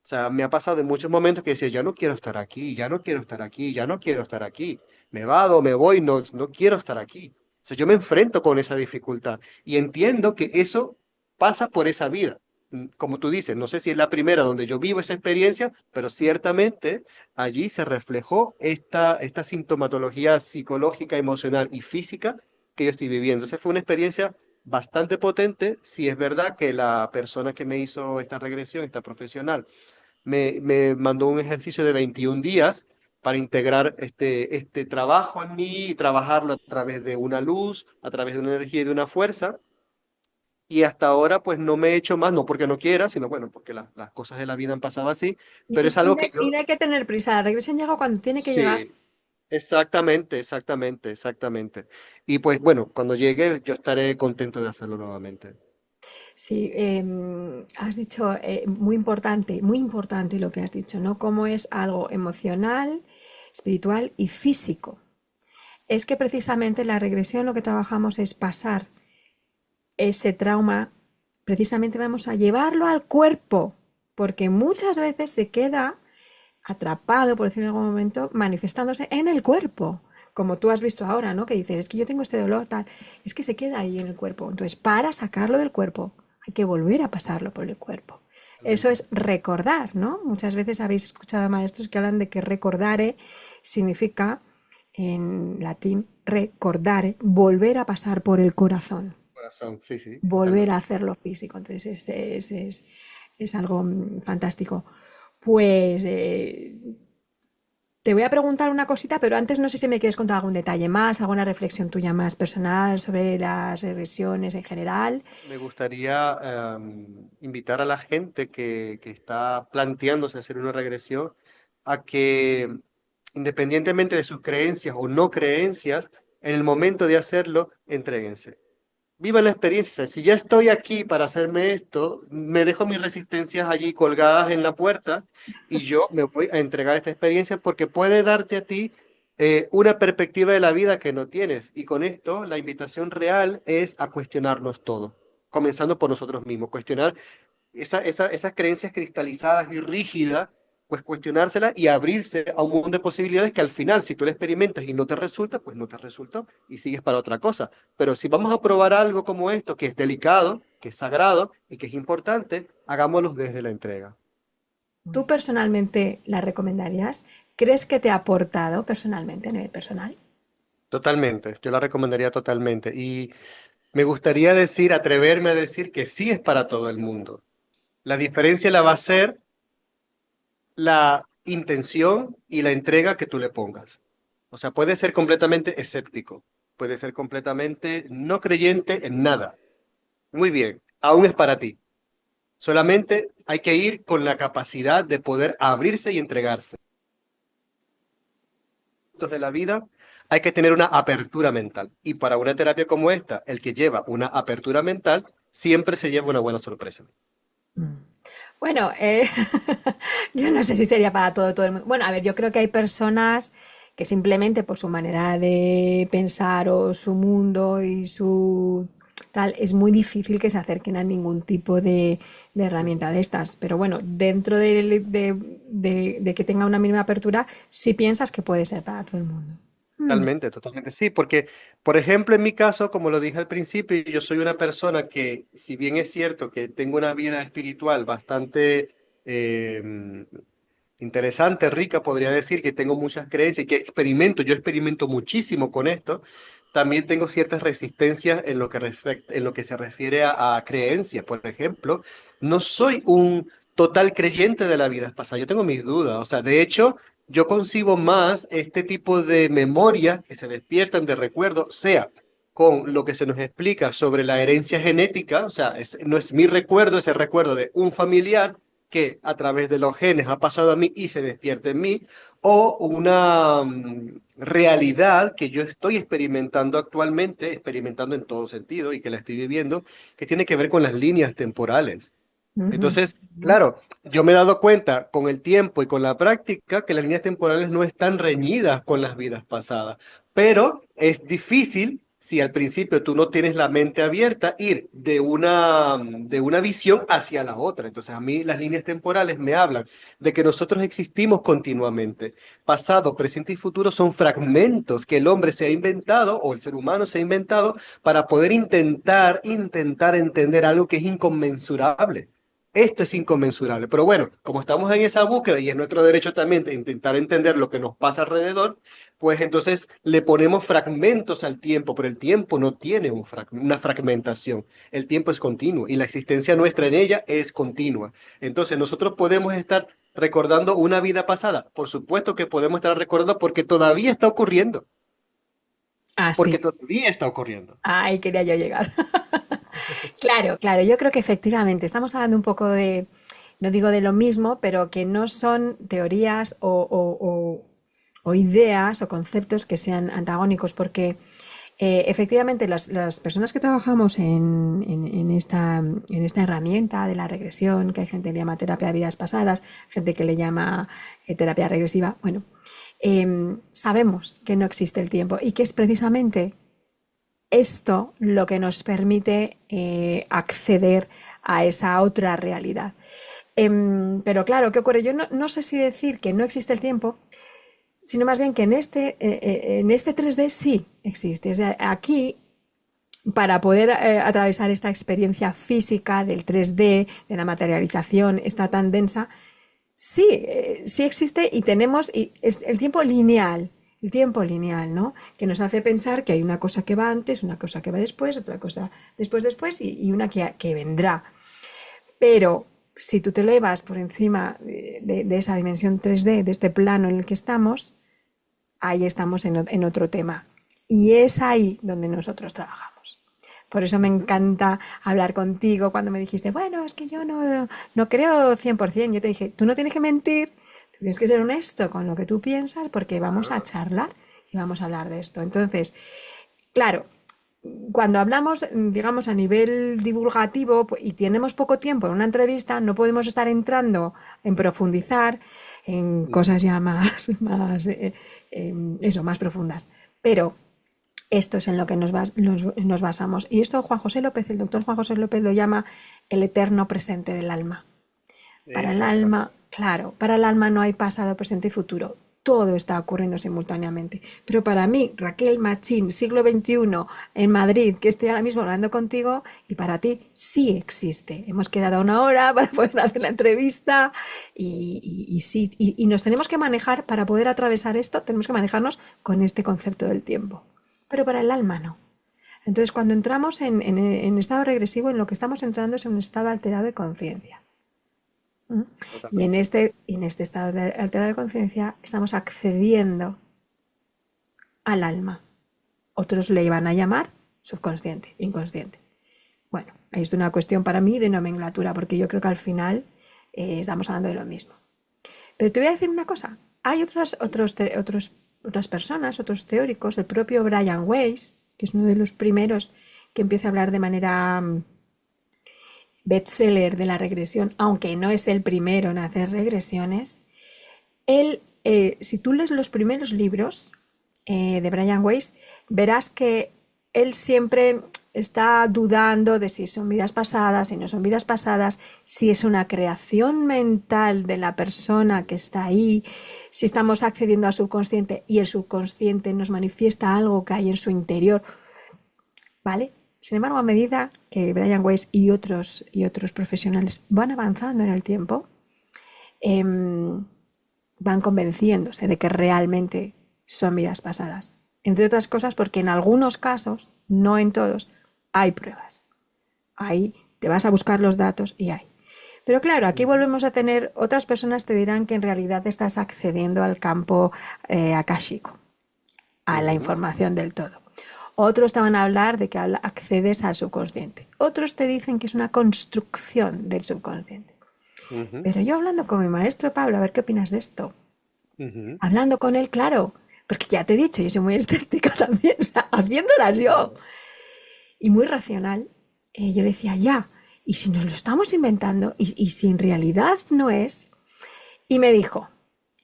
O sea, me ha pasado en muchos momentos que decía, ya no quiero estar aquí, ya no quiero estar aquí, ya no quiero estar aquí. Me vado, me voy, no, no quiero estar aquí. O sea, yo me enfrento con esa dificultad y entiendo que eso pasa por esa vida. Como tú dices, no sé si es la primera donde yo vivo esa experiencia, pero ciertamente allí se reflejó esta sintomatología psicológica, emocional y física que yo estoy viviendo. Esa fue una experiencia bastante potente. Si es verdad que la persona que me hizo esta regresión, esta profesional, me mandó un ejercicio de 21 días para integrar este trabajo en mí y trabajarlo a través de una luz, a través de una energía y de una fuerza. Y hasta ahora pues no me he hecho más, no porque no quiera, sino bueno, porque las cosas de la vida han pasado así, pero Y, es y algo no que hay, y yo, no hay que tener prisa, la regresión llega cuando tiene que llegar. sí, exactamente, exactamente, exactamente. Y pues bueno, cuando llegue yo estaré contento de hacerlo nuevamente. Sí, has dicho, muy importante lo que has dicho, ¿no? Cómo es algo emocional, espiritual y físico. Es que precisamente la regresión lo que trabajamos es pasar ese trauma, precisamente vamos a llevarlo al cuerpo, porque muchas veces se queda atrapado, por decirlo en algún momento, manifestándose en el cuerpo. Como tú has visto ahora, ¿no? Que dices, es que yo tengo este dolor, tal. Es que se queda ahí en el cuerpo. Entonces, para sacarlo del cuerpo, hay que volver a pasarlo por el cuerpo. Eso Totalmente. es recordar, ¿no? Muchas veces habéis escuchado a maestros que hablan de que recordare significa, en latín, recordare, volver a pasar por el corazón, Corazón, sí, sí, volver a totalmente. hacerlo físico. Entonces, es algo fantástico. Pues te voy a preguntar una cosita, pero antes no sé si me quieres contar algún detalle más, alguna reflexión tuya más personal sobre las regresiones en general. Me gustaría invitar a la gente que está planteándose hacer una regresión a que, independientemente de sus creencias o no creencias, en el momento de hacerlo, entréguense. Vivan la experiencia. Si ya estoy aquí para hacerme esto, me dejo mis resistencias allí colgadas en la puerta y yo me voy a entregar esta experiencia porque puede darte a ti una perspectiva de la vida que no tienes. Y con esto, la invitación real es a cuestionarnos todo, comenzando por nosotros mismos, cuestionar esas creencias cristalizadas y rígidas, pues cuestionárselas y abrirse a un mundo de posibilidades que al final, si tú lo experimentas y no te resulta, pues no te resultó y sigues para otra cosa. Pero si vamos a probar algo como esto, que es delicado, que es sagrado y que es importante, hagámoslo desde la entrega. ¿Tú personalmente la recomendarías? ¿Crees que te ha aportado personalmente, a nivel personal? Totalmente, yo la recomendaría totalmente. Y me gustaría decir, atreverme a decir que sí es para todo el mundo. La diferencia la va a ser la intención y la entrega que tú le pongas. O sea, puede ser completamente escéptico, puede ser completamente no creyente en nada. Muy bien, aún es para ti. Solamente hay que ir con la capacidad de poder abrirse y entregarse. De la vida hay que tener una apertura mental. Y para una terapia como esta, el que lleva una apertura mental siempre se lleva una buena sorpresa. Mm. Bueno, yo no sé si sería para todo el mundo. Bueno, a ver, yo creo que hay personas que simplemente por su manera de pensar o su mundo y su tal, es muy difícil que se acerquen a ningún tipo de herramienta de estas. Pero bueno, dentro de que tenga una mínima apertura, sí piensas que puede ser para todo el mundo. Mm, Totalmente, totalmente sí, porque, por ejemplo, en mi caso, como lo dije al principio, yo soy una persona que, si bien es cierto que tengo una vida espiritual bastante interesante, rica, podría decir que tengo muchas creencias y que yo experimento muchísimo con esto, también tengo ciertas resistencias en lo que, en lo que se refiere a creencias. Por ejemplo, no soy un total creyente de la vida pasada, yo tengo mis dudas, o sea, de hecho... Yo concibo más este tipo de memorias que se despiertan de recuerdo, sea con lo que se nos explica sobre la herencia genética, o sea, no es mi recuerdo, es el recuerdo de un familiar que a través de los genes ha pasado a mí y se despierta en mí, o una realidad que yo estoy experimentando actualmente, experimentando en todo sentido y que la estoy viviendo, que tiene que ver con las líneas temporales. ujú. Entonces, claro, yo me he dado cuenta con el tiempo y con la práctica que las líneas temporales no están reñidas con las vidas pasadas, pero es difícil si al principio tú no tienes la mente abierta ir de una visión hacia la otra. Entonces, a mí las líneas temporales me hablan de que nosotros existimos continuamente. Pasado, presente y futuro son fragmentos que el hombre se ha inventado o el ser humano se ha inventado para poder intentar entender algo que es inconmensurable. Esto es inconmensurable. Pero bueno, como estamos en esa búsqueda y es nuestro derecho también de intentar entender lo que nos pasa alrededor, pues entonces le ponemos fragmentos al tiempo, pero el tiempo no tiene una fragmentación. El tiempo es continuo y la existencia nuestra en ella es continua. Entonces nosotros podemos estar recordando una vida pasada. Por supuesto que podemos estar recordando porque todavía está ocurriendo. Ah, Porque sí. todavía está ocurriendo. Ahí quería yo llegar. Claro, claro, yo creo que efectivamente estamos hablando un poco de, no digo de lo mismo, pero que no son teorías o ideas o conceptos que sean antagónicos, porque efectivamente las personas que trabajamos en esta herramienta de la regresión, que hay gente que le llama terapia de vidas pasadas, gente que le llama terapia regresiva, bueno, sabemos que no existe el tiempo y que es precisamente esto lo que nos permite acceder a esa otra realidad. Pero claro, ¿qué ocurre? Yo no sé si decir que no existe el tiempo, sino más bien que en este 3D sí existe. O sea, aquí, para poder atravesar esta experiencia física del 3D, de la materialización, está tan densa, sí, sí existe y tenemos es el tiempo lineal, ¿no? Que nos hace pensar que hay una cosa que va antes, una cosa que va después, otra cosa después y una que vendrá. Pero si tú te elevas por encima de esa dimensión 3D, de este plano en el que estamos, ahí estamos en otro tema. Y es ahí donde nosotros trabajamos. Por eso me encanta hablar contigo cuando me dijiste, bueno, es que yo no creo 100%. Yo te dije, tú no tienes que mentir, tú tienes que ser honesto con lo que tú piensas porque vamos a charlar y vamos a hablar de esto. Entonces, claro, cuando hablamos, digamos, a nivel divulgativo y tenemos poco tiempo en una entrevista, no podemos estar entrando en profundizar en cosas ya más profundas. Pero esto es en lo que nos basamos. Y esto Juan José López, el doctor Juan José López lo llama el eterno presente del alma. Para el alma, Exactamente. claro, para el alma no hay pasado, presente y futuro. Todo está ocurriendo simultáneamente. Pero para mí, Raquel Machín, siglo XXI, en Madrid, que estoy ahora mismo hablando contigo, y para ti sí existe. Hemos quedado una hora para poder hacer la entrevista y sí, y nos tenemos que manejar, para poder atravesar esto, tenemos que manejarnos con este concepto del tiempo. Pero para el alma no. Entonces, cuando entramos en estado regresivo, en lo que estamos entrando es en un estado alterado de conciencia. ¿Mm? Totalmente. Y en este estado alterado de conciencia estamos accediendo al alma. Otros le iban a llamar subconsciente, inconsciente. Bueno, ahí es una cuestión para mí de nomenclatura, porque yo creo que al final estamos hablando de lo mismo. Pero te voy a decir una cosa. Hay otras personas, otros teóricos, el propio Brian Weiss, que es uno de los primeros que empieza a hablar de manera bestseller de la regresión, aunque no es el primero en hacer regresiones. Él si tú lees los primeros libros de Brian Weiss, verás que él siempre está dudando de si son vidas pasadas, si no son vidas pasadas, si es una creación mental de la persona que está ahí, si estamos accediendo al subconsciente y el subconsciente nos manifiesta algo que hay en su interior, ¿vale? Sin embargo, a medida que Brian Weiss y otros profesionales van avanzando en el tiempo, van convenciéndose de que realmente son vidas pasadas. Entre otras cosas porque en algunos casos, no en todos, hay pruebas. Ahí te vas a buscar los datos y hay. Pero claro, aquí volvemos a tener, otras personas te dirán que en realidad estás accediendo al campo akáshico, a la información del todo. Otros te van a hablar de que accedes al subconsciente. Otros te dicen que es una construcción del subconsciente. Pero yo hablando con mi maestro Pablo, a ver qué opinas de esto. Hablando con él, claro, porque ya te he dicho, yo soy muy escéptica también, o sea, haciéndolas yo. Y muy racional. Yo le decía, ya, ¿y si nos lo estamos inventando? ¿Y si en realidad no es? Y me dijo,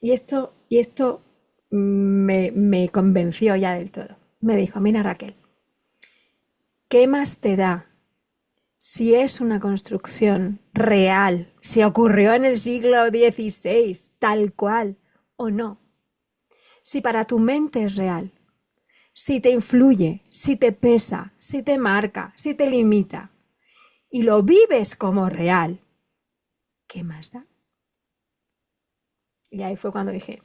y esto me convenció ya del todo. Me dijo, mira Raquel, ¿qué más te da si es una construcción real, si ocurrió en el siglo XVI, tal cual, o no? Si para tu mente es real, si te influye, si te pesa, si te marca, si te limita, y lo vives como real, ¿qué más da? Y ahí fue cuando dije,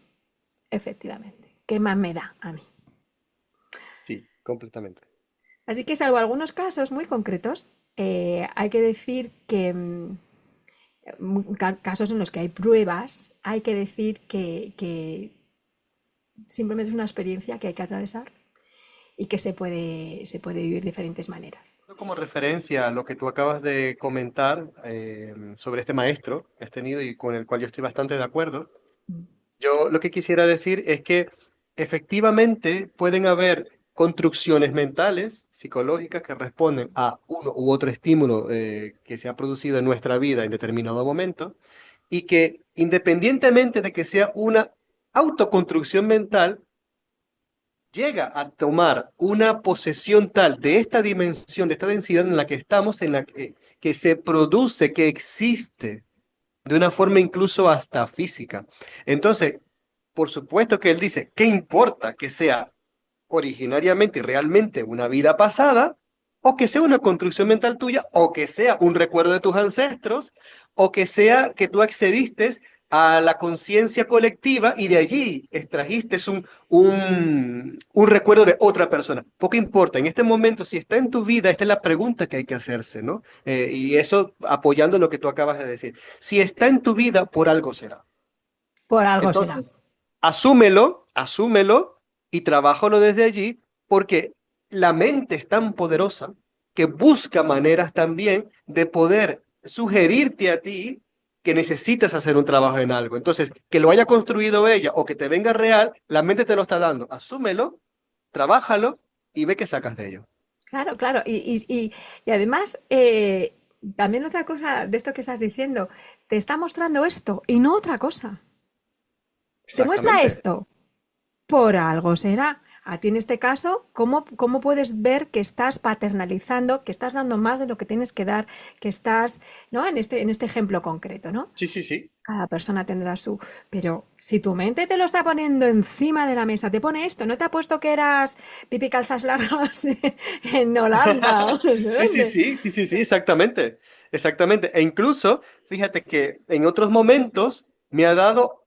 efectivamente, ¿qué más me da a mí? Sí, completamente. Así que salvo algunos casos muy concretos, hay que decir que casos en los que hay pruebas, hay que decir que simplemente es una experiencia que hay que atravesar y que se puede vivir de diferentes maneras. Como referencia a lo que tú acabas de comentar sobre este maestro que has tenido y con el cual yo estoy bastante de acuerdo, yo lo que quisiera decir es que efectivamente pueden haber construcciones mentales, psicológicas, que responden a uno u otro estímulo que se ha producido en nuestra vida en determinado momento, y que independientemente de que sea una autoconstrucción mental, llega a tomar una posesión tal de esta dimensión, de esta densidad en la que estamos, en la que se produce, que existe de una forma incluso hasta física. Entonces, por supuesto que él dice, ¿qué importa que sea originariamente y realmente una vida pasada, o que sea una construcción mental tuya, o que sea un recuerdo de tus ancestros, o que sea que tú accediste a la conciencia colectiva y de allí extrajiste un recuerdo de otra persona? Poco importa, en este momento, si está en tu vida, esta es la pregunta que hay que hacerse, ¿no? Y eso apoyando lo que tú acabas de decir. Si está en tu vida, por algo será. Por algo será. Entonces, asúmelo y trabájalo desde allí, porque la mente es tan poderosa que busca maneras también de poder sugerirte a ti que necesitas hacer un trabajo en algo. Entonces, que lo haya construido ella o que te venga real, la mente te lo está dando. Asúmelo, trabájalo y ve qué sacas de ello. Claro, claro. Y además, también otra cosa de esto que estás diciendo, te está mostrando esto y no otra cosa. Te muestra Exactamente. esto, por algo será. A ti en este caso, ¿cómo puedes ver que estás paternalizando, que estás dando más de lo que tienes que dar, que estás, ¿no? En este ejemplo concreto, ¿no? Sí, sí, sí. Cada persona tendrá su... Pero si tu mente te lo está poniendo encima de la mesa, te pone esto, ¿no te ha puesto que eras pipi calzas largas en Holanda? ¿O no sé Sí, sí, dónde? sí, sí, sí, sí, exactamente. Exactamente. E incluso, fíjate que en otros momentos me ha dado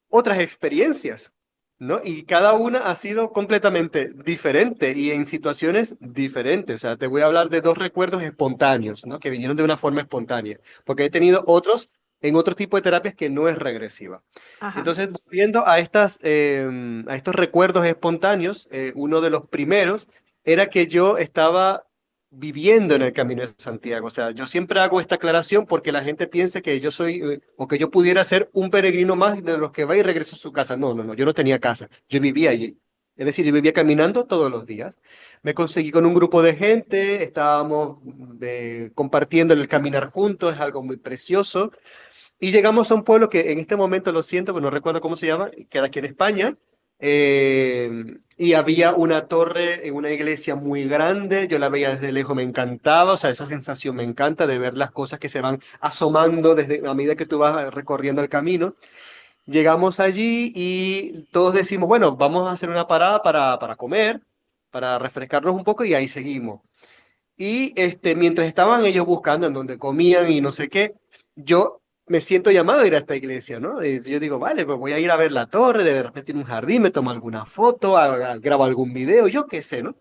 otras experiencias, ¿no? Y cada una ha sido completamente diferente y en situaciones diferentes. O sea, te voy a hablar de dos recuerdos espontáneos, ¿no? Que vinieron de una forma espontánea, porque he tenido otros en otro tipo de terapias que no es regresiva. Ajá. Entonces, volviendo a estos recuerdos espontáneos, uno de los primeros era que yo estaba viviendo en el Camino de Santiago. O sea, yo siempre hago esta aclaración porque la gente piensa que yo soy o que yo pudiera ser un peregrino más de los que va y regresa a su casa. No, no, no, yo no tenía casa, yo vivía allí. Es decir, yo vivía caminando todos los días. Me conseguí con un grupo de gente, estábamos compartiendo el caminar juntos, es algo muy precioso. Y llegamos a un pueblo que en este momento lo siento, pero no recuerdo cómo se llama, queda aquí en España. Y había una torre en una iglesia muy grande, yo la veía desde lejos, me encantaba, o sea, esa sensación me encanta de ver las cosas que se van asomando desde, a medida que tú vas recorriendo el camino. Llegamos allí y todos decimos, bueno, vamos a hacer una parada para comer, para refrescarnos un poco y ahí seguimos. Y mientras estaban ellos buscando en donde comían y no sé qué, yo me siento llamado a ir a esta iglesia, ¿no? Yo digo, vale, pues voy a ir a ver la torre, de repente tiene un jardín, me tomo alguna foto, grabo algún video, yo qué sé, ¿no?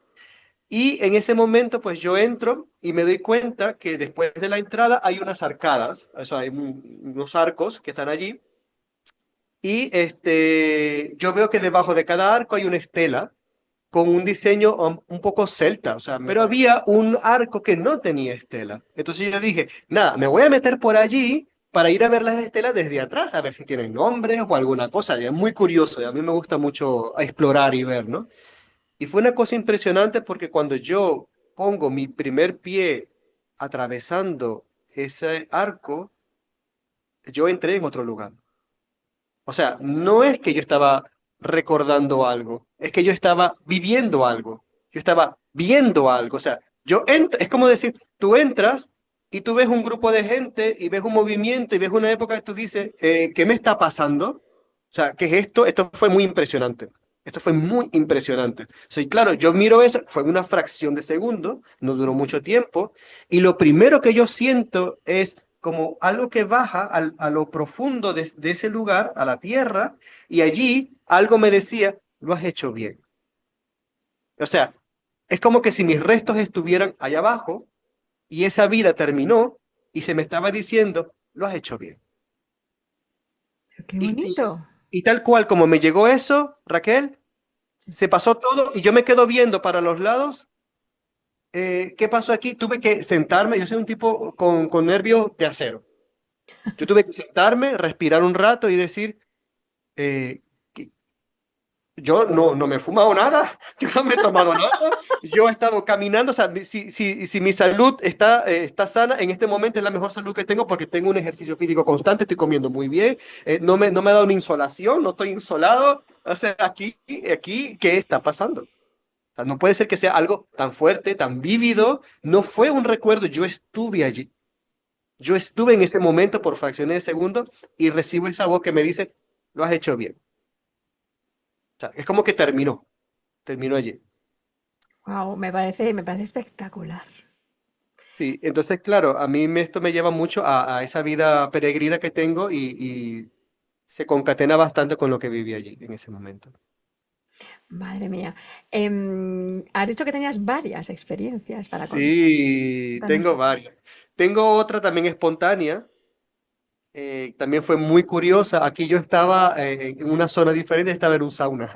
Y en ese momento, pues yo entro y me doy cuenta que después de la entrada hay unas arcadas, o sea, hay unos arcos que están allí, y yo veo que debajo de cada arco hay una estela con un diseño un poco celta, o sea, pero había un arco que no tenía estela. Entonces yo dije, nada, me voy a meter por allí para ir a ver las estelas desde atrás, a ver si tienen nombres o alguna cosa. Y es muy curioso, y a mí me gusta mucho explorar y ver, ¿no? Y fue una cosa impresionante porque cuando yo pongo mi primer pie atravesando ese arco, yo entré en otro lugar. O sea, no es que yo estaba recordando algo, es que yo estaba viviendo algo, yo estaba viendo algo. O sea, es como decir, tú entras y tú ves un grupo de gente y ves un movimiento y ves una época que tú dices, ¿qué me está pasando? O sea, ¿qué es esto? Esto fue muy impresionante. Esto fue muy impresionante. O sea, y claro, yo miro eso, fue una fracción de segundo, no duró mucho tiempo, y lo primero que yo siento es como algo que baja a lo profundo de ese lugar, a la tierra, y allí algo me decía, lo has hecho bien. O sea, es como que si mis restos estuvieran allá abajo y esa vida terminó y se me estaba diciendo, lo has hecho bien. Pero qué Y, y, bonito. y tal cual como me llegó eso, Raquel, se pasó todo y yo me quedo viendo para los lados. ¿Qué pasó aquí? Tuve que sentarme, yo soy un tipo con nervios de acero. Yo tuve que sentarme, respirar un rato y decir, eh, que yo no me he fumado nada, yo no me he tomado nada, yo he estado caminando, o sea, si mi salud está sana, en este momento es la mejor salud que tengo porque tengo un ejercicio físico constante, estoy comiendo muy bien, no me ha dado una insolación, no estoy insolado, o sea, aquí, ¿qué está pasando? O sea, no puede ser que sea algo tan fuerte, tan vívido, no fue un recuerdo, yo estuve allí. Yo estuve en ese momento por fracciones de segundos y recibo esa voz que me dice, lo has hecho bien. O sea, es como que terminó allí. Wow, me parece espectacular. Sí, entonces, claro, a mí esto me lleva mucho a esa vida peregrina que tengo y se concatena bastante con lo que viví allí en ese momento. Madre mía. Has dicho que tenías varias experiencias para contar. Sí, tengo varias. Tengo otra también espontánea. También fue muy curiosa. Aquí yo estaba en una zona diferente, estaba en un sauna.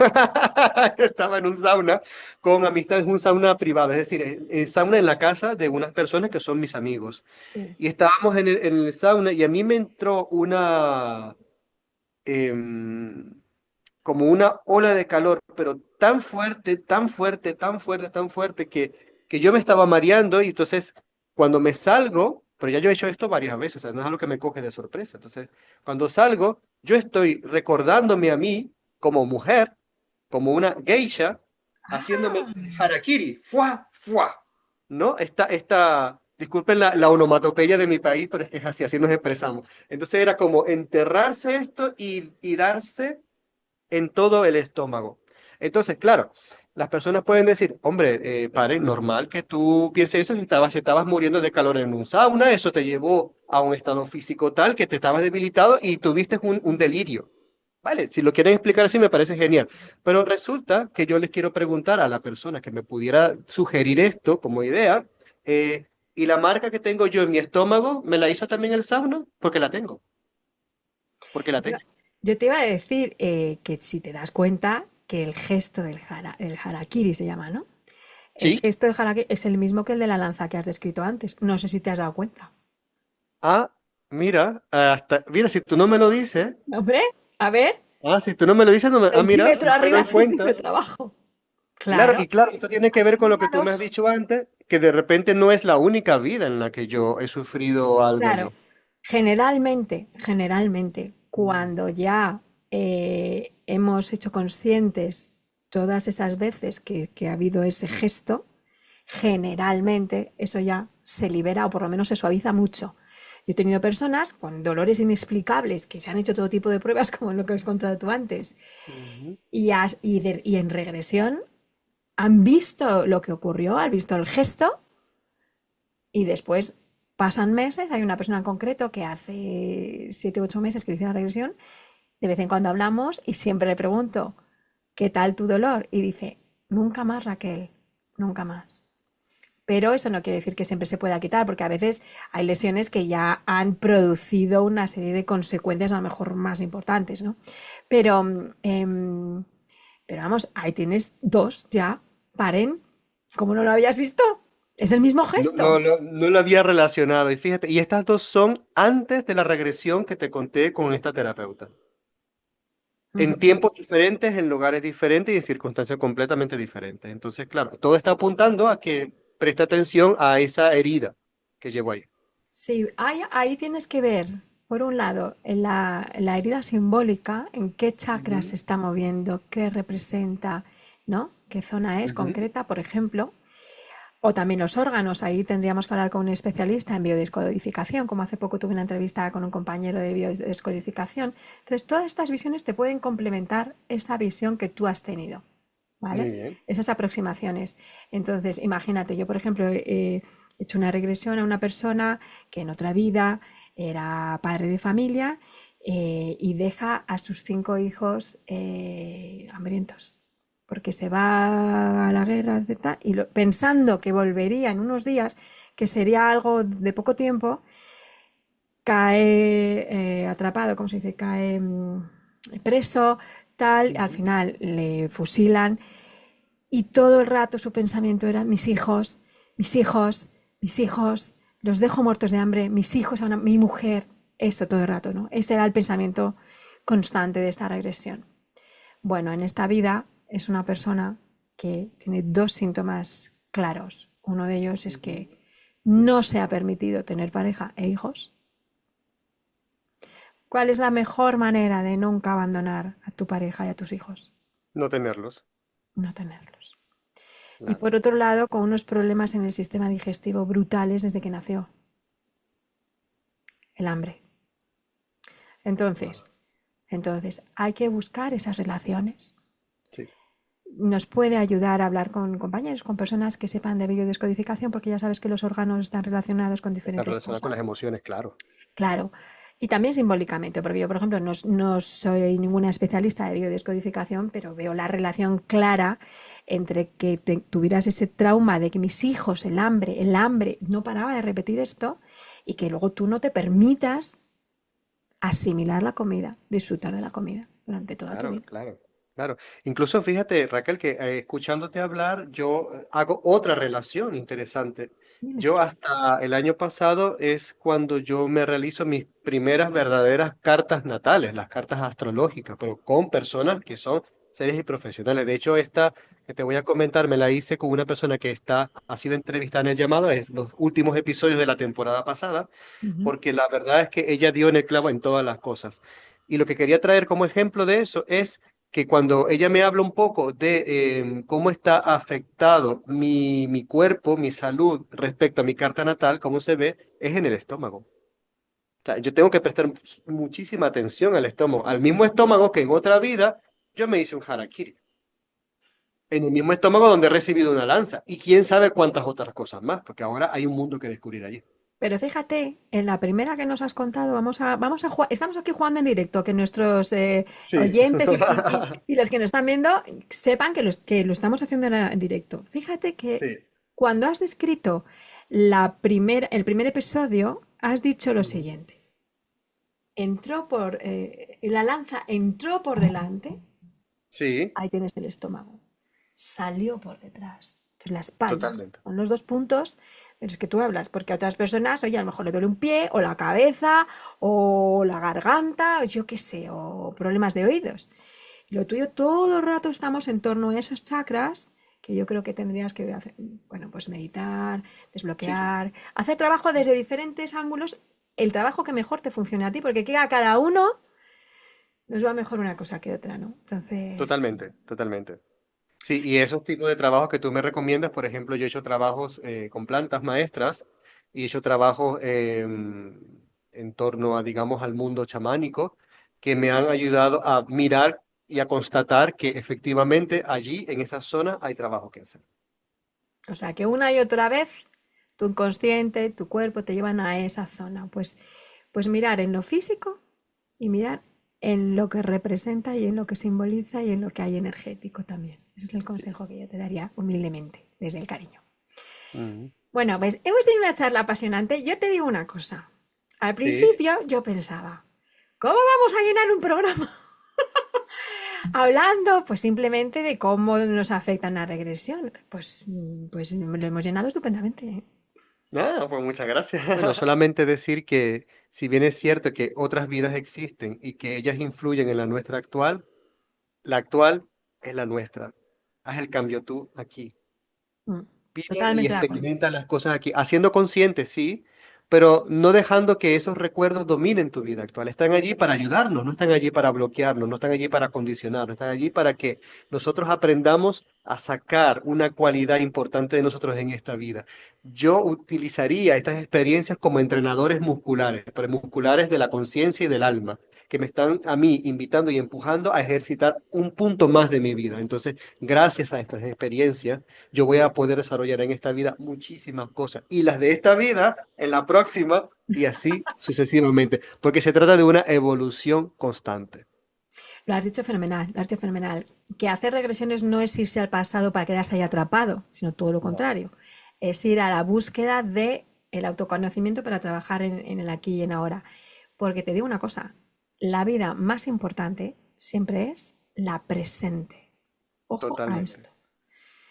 Estaba en un sauna con amistades, un sauna privado, es decir, sauna en la casa de unas personas que son mis amigos. Sí. Y estábamos en el sauna y a mí me entró em, como una ola de calor, pero tan fuerte, tan fuerte, tan fuerte, tan fuerte que yo me estaba mareando y entonces cuando me salgo, pero ya yo he hecho esto varias veces, o sea, no es algo que me coge de sorpresa, entonces cuando salgo, yo estoy recordándome a mí como mujer, como una geisha, haciéndome Ah, harakiri, fuá, fuá, ¿no? Disculpen la onomatopeya de mi país, pero es que es así, así nos expresamos. Entonces era como enterrarse esto y darse en todo el estómago. Entonces, claro, las personas pueden decir, hombre, pare, normal que tú pienses eso si estabas muriendo de calor en un sauna, eso te llevó a un estado físico tal que te estabas debilitado y tuviste un delirio. Vale, si lo quieren explicar así me parece genial. Pero resulta que yo les quiero preguntar a la persona que me pudiera sugerir esto como idea, ¿y la marca que tengo yo en mi estómago me la hizo también el sauna? Porque la tengo, porque la yo te iba tengo. yo te iba a decir que si te das cuenta que el gesto el harakiri se llama, ¿no? El Sí. gesto del harakiri es el mismo que el de la lanza que has descrito antes. No sé si te has dado cuenta. Ah, mira, si tú no me lo dices, Hombre, a ver, si tú no me lo dices, mira, centímetro no me arriba, doy cuenta. centímetro abajo. Claro, Claro, y claro, esto tiene que ver con lo que tú me has míralos. dicho antes, que de repente no es la única vida en la que yo he sufrido algo Claro, allí. Generalmente, cuando ya hemos hecho conscientes todas esas veces que ha habido ese gesto, generalmente eso ya se libera o por lo menos se suaviza mucho. Yo he tenido personas con dolores inexplicables que se han hecho todo tipo de pruebas, como lo que os he contado tú antes, Ujú. y en regresión han visto lo que ocurrió, han visto el gesto y después pasan meses. Hay una persona en concreto que hace 7 u 8 meses que le hice la regresión. De vez en cuando hablamos y siempre le pregunto, ¿qué tal tu dolor? Y dice, nunca más, Raquel, nunca más. Pero eso no quiere decir que siempre se pueda quitar, porque a veces hay lesiones que ya han producido una serie de consecuencias a lo mejor más importantes, ¿no? Pero, pero vamos, ahí tienes dos ya, paren, ¿cómo no lo habías visto? Es el mismo No, gesto. no lo había relacionado. Y fíjate, y estas dos son antes de la regresión que te conté con esta terapeuta. En Ujú. tiempos diferentes, en lugares diferentes y en circunstancias completamente diferentes. Entonces, claro, todo está apuntando a que preste atención a esa herida que llevo ahí. Sí, ahí tienes que ver, por un lado, en la herida simbólica, en qué chakra se Ujú, está moviendo, qué representa, ¿no? ¿Qué zona es ujú. concreta, por ejemplo? O también los órganos, ahí tendríamos que hablar con un especialista en biodescodificación, como hace poco tuve una entrevista con un compañero de biodescodificación. Entonces, todas estas visiones te pueden complementar esa visión que tú has tenido, Muy ¿vale? bien. Esas aproximaciones. Entonces, imagínate, yo, por ejemplo, he hecho una regresión a una persona que en otra vida era padre de familia y deja a sus 5 hijos hambrientos porque se va a la guerra, etc., y pensando que volvería en unos días, que sería algo de poco tiempo, cae atrapado, como se dice, cae preso, tal, al Ujú. final le fusilan y todo el rato su pensamiento era mis hijos, mis hijos, mis hijos, los dejo muertos de hambre, mis hijos, mi mujer, esto todo el rato, ¿no? Ese era el pensamiento constante de esta regresión. Bueno, en esta vida es una persona que tiene dos síntomas claros. Uno de ellos es Ujú. que no se ha permitido tener pareja e hijos. ¿Cuál es la mejor manera de nunca abandonar a tu pareja y a tus hijos? No tenerlos. No tenerlos. Y Claro. por otro lado, con unos problemas en el sistema digestivo brutales desde que nació, el hambre. Wow. Entonces, entonces, hay que buscar esas relaciones. Sí. Nos puede ayudar a hablar con compañeros, con personas que sepan de biodescodificación, porque ya sabes que los órganos están relacionados con Está diferentes relacionado con las cosas. emociones, claro. Claro. Y también simbólicamente, porque yo, por ejemplo, no soy ninguna especialista de biodescodificación, pero veo la relación clara entre que tuvieras ese trauma de que mis hijos, el hambre, no paraba de repetir esto, y que luego tú no te permitas asimilar la comida, disfrutar de la comida durante toda tu Claro, vida. claro, claro. Incluso fíjate, Raquel, que escuchándote hablar, yo hago otra relación interesante. Dime. Yo hasta el año pasado es cuando yo me realizo mis primeras verdaderas cartas natales, las cartas astrológicas, pero con personas que son seres y profesionales. De hecho, esta que te voy a comentar me la hice con una persona que ha sido entrevistada en el llamado, es los últimos episodios de la temporada pasada Ujú. porque la verdad es que ella dio en el clavo en todas las cosas. Y lo que quería traer como ejemplo de eso es que cuando ella me habla un poco de cómo está afectado mi cuerpo, mi salud respecto a mi carta natal, cómo se ve, es en el estómago. O sea, yo tengo que prestar muchísima atención al estómago, al mismo estómago que en otra vida yo me hice un harakiri. En el mismo estómago donde he recibido una lanza. Y quién sabe cuántas otras cosas más, porque ahora hay un mundo que descubrir allí. Pero fíjate, en la primera que nos has contado, vamos a jugar, estamos aquí jugando en directo, que nuestros Sí. oyentes y los que nos están viendo sepan que lo estamos haciendo en directo. Fíjate que Sí. cuando has descrito el primer episodio, has dicho lo Ujú. siguiente. La lanza entró por delante, Sí, ahí tienes el estómago, salió por detrás, entonces la espalda, totalmente. son los dos puntos de los que tú hablas, porque a otras personas, oye, a lo mejor le duele un pie, o la cabeza, o la garganta, o yo qué sé, o problemas de oídos. Lo tuyo todo el rato estamos en torno a esos chakras que yo creo que tendrías que hacer, bueno, pues meditar, Sí, sí. desbloquear, hacer trabajo desde diferentes ángulos el trabajo que mejor te funcione a ti, porque a cada uno nos va mejor una cosa que otra, ¿no? Entonces, Totalmente, totalmente. Sí, y esos tipos de trabajos que tú me recomiendas, por ejemplo, yo he hecho trabajos con plantas maestras y he hecho trabajos en torno a, digamos, al mundo chamánico, que me han ayudado a mirar y a constatar que efectivamente allí, en esa zona, hay trabajo que hacer. o sea, que una y otra vez tu inconsciente, tu cuerpo te llevan a esa zona. Pues mirar en lo físico y mirar en lo que representa y en lo que simboliza y en lo que hay energético también. Ese es el consejo que yo te daría humildemente, desde el cariño. Ujú. Bueno, pues hemos tenido una charla apasionante. Yo te digo una cosa. Al Sí, principio yo pensaba, ¿cómo vamos a llenar un programa hablando pues simplemente de cómo nos afecta una regresión? Pues lo hemos llenado estupendamente, ¿eh? nada, pues muchas gracias. Bueno, solamente decir que si bien es cierto que otras vidas existen y que ellas influyen en la nuestra actual, la actual es la nuestra. Haz el cambio tú aquí. Mm, Vive y Totalmente de acuerdo. experimenta las cosas aquí, haciendo consciente, sí, pero no dejando que esos recuerdos dominen tu vida actual. Están allí para ayudarnos, no están allí para bloquearnos, no están allí para condicionarnos, están allí para que nosotros aprendamos a sacar una cualidad importante de nosotros en esta vida. Yo utilizaría estas experiencias como entrenadores musculares, premusculares de la conciencia y del alma, que me están a mí invitando y empujando a ejercitar un punto más de mi vida. Entonces, gracias a estas experiencias, yo voy a poder desarrollar en esta vida muchísimas cosas. Y las de esta vida, en la próxima, y así sucesivamente. Porque se trata de una evolución constante. Lo has dicho fenomenal, lo has dicho fenomenal. Que hacer regresiones no es irse al pasado para quedarse ahí atrapado, sino todo lo No. contrario. Es ir a la búsqueda de el autoconocimiento para trabajar en el aquí y en ahora. Porque te digo una cosa, la vida más importante siempre es la presente. Ojo a esto. Totalmente.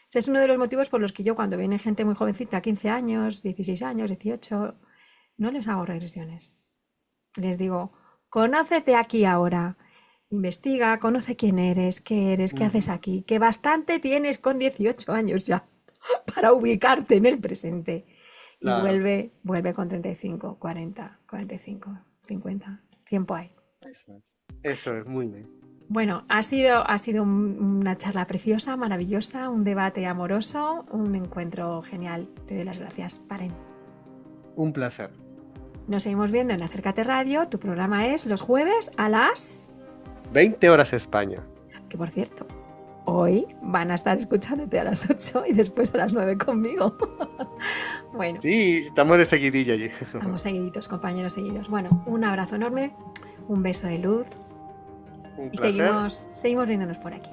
Ese es uno de los motivos por los que yo cuando viene gente muy jovencita, 15 años, 16 años, 18, no les hago regresiones. Les digo, conócete aquí ahora, investiga, conoce quién eres, qué haces Ujú. aquí, que bastante tienes con 18 años ya para ubicarte en el presente. Y Claro. vuelve con 35, 40, 45, 50. Tiempo hay. Eso es. Eso es, muy bien. Bueno, ha sido una charla preciosa, maravillosa, un debate amoroso, un encuentro genial. Te doy las gracias, Paren. Un placer. Nos seguimos viendo en Acércate Radio. Tu programa es los jueves a las... 20 horas España. Que por cierto, hoy van a estar escuchándote a las 8 y después a las 9 conmigo. Bueno, Sí, estamos de seguidilla allí. vamos seguiditos, compañeros seguidos. Bueno, un abrazo enorme, un beso de luz Un y placer. seguimos viéndonos por aquí.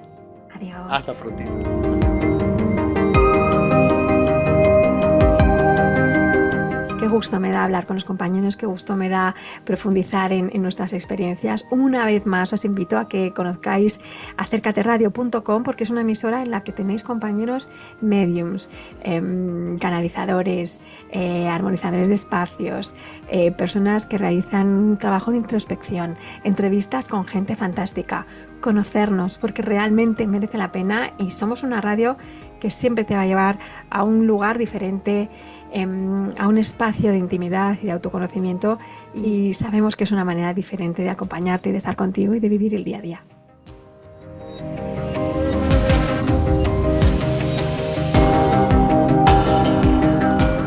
Adiós. Hasta pronto. Qué gusto me da hablar con los compañeros, qué gusto me da profundizar en nuestras experiencias. Una vez más os invito a que conozcáis acercateradio.com porque es una emisora en la que tenéis compañeros mediums, canalizadores, armonizadores de espacios, personas que realizan un trabajo de introspección, entrevistas con gente fantástica, conocernos porque realmente merece la pena y somos una radio que siempre te va a llevar a un lugar diferente, a un espacio de intimidad y de autoconocimiento y sabemos que es una manera diferente de acompañarte y de estar contigo y de vivir el día a día.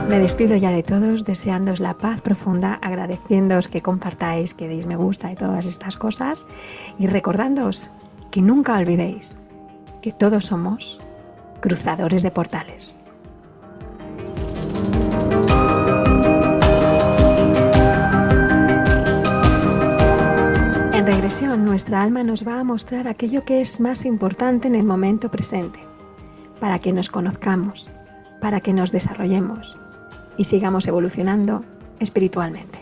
Me despido ya de todos, deseándoos la paz profunda, agradeciéndoos que compartáis, que deis me gusta y todas estas cosas y recordándoos que nunca olvidéis que todos somos cruzadores de portales. En regresión, nuestra alma nos va a mostrar aquello que es más importante en el momento presente, para que nos conozcamos, para que nos desarrollemos y sigamos evolucionando espiritualmente.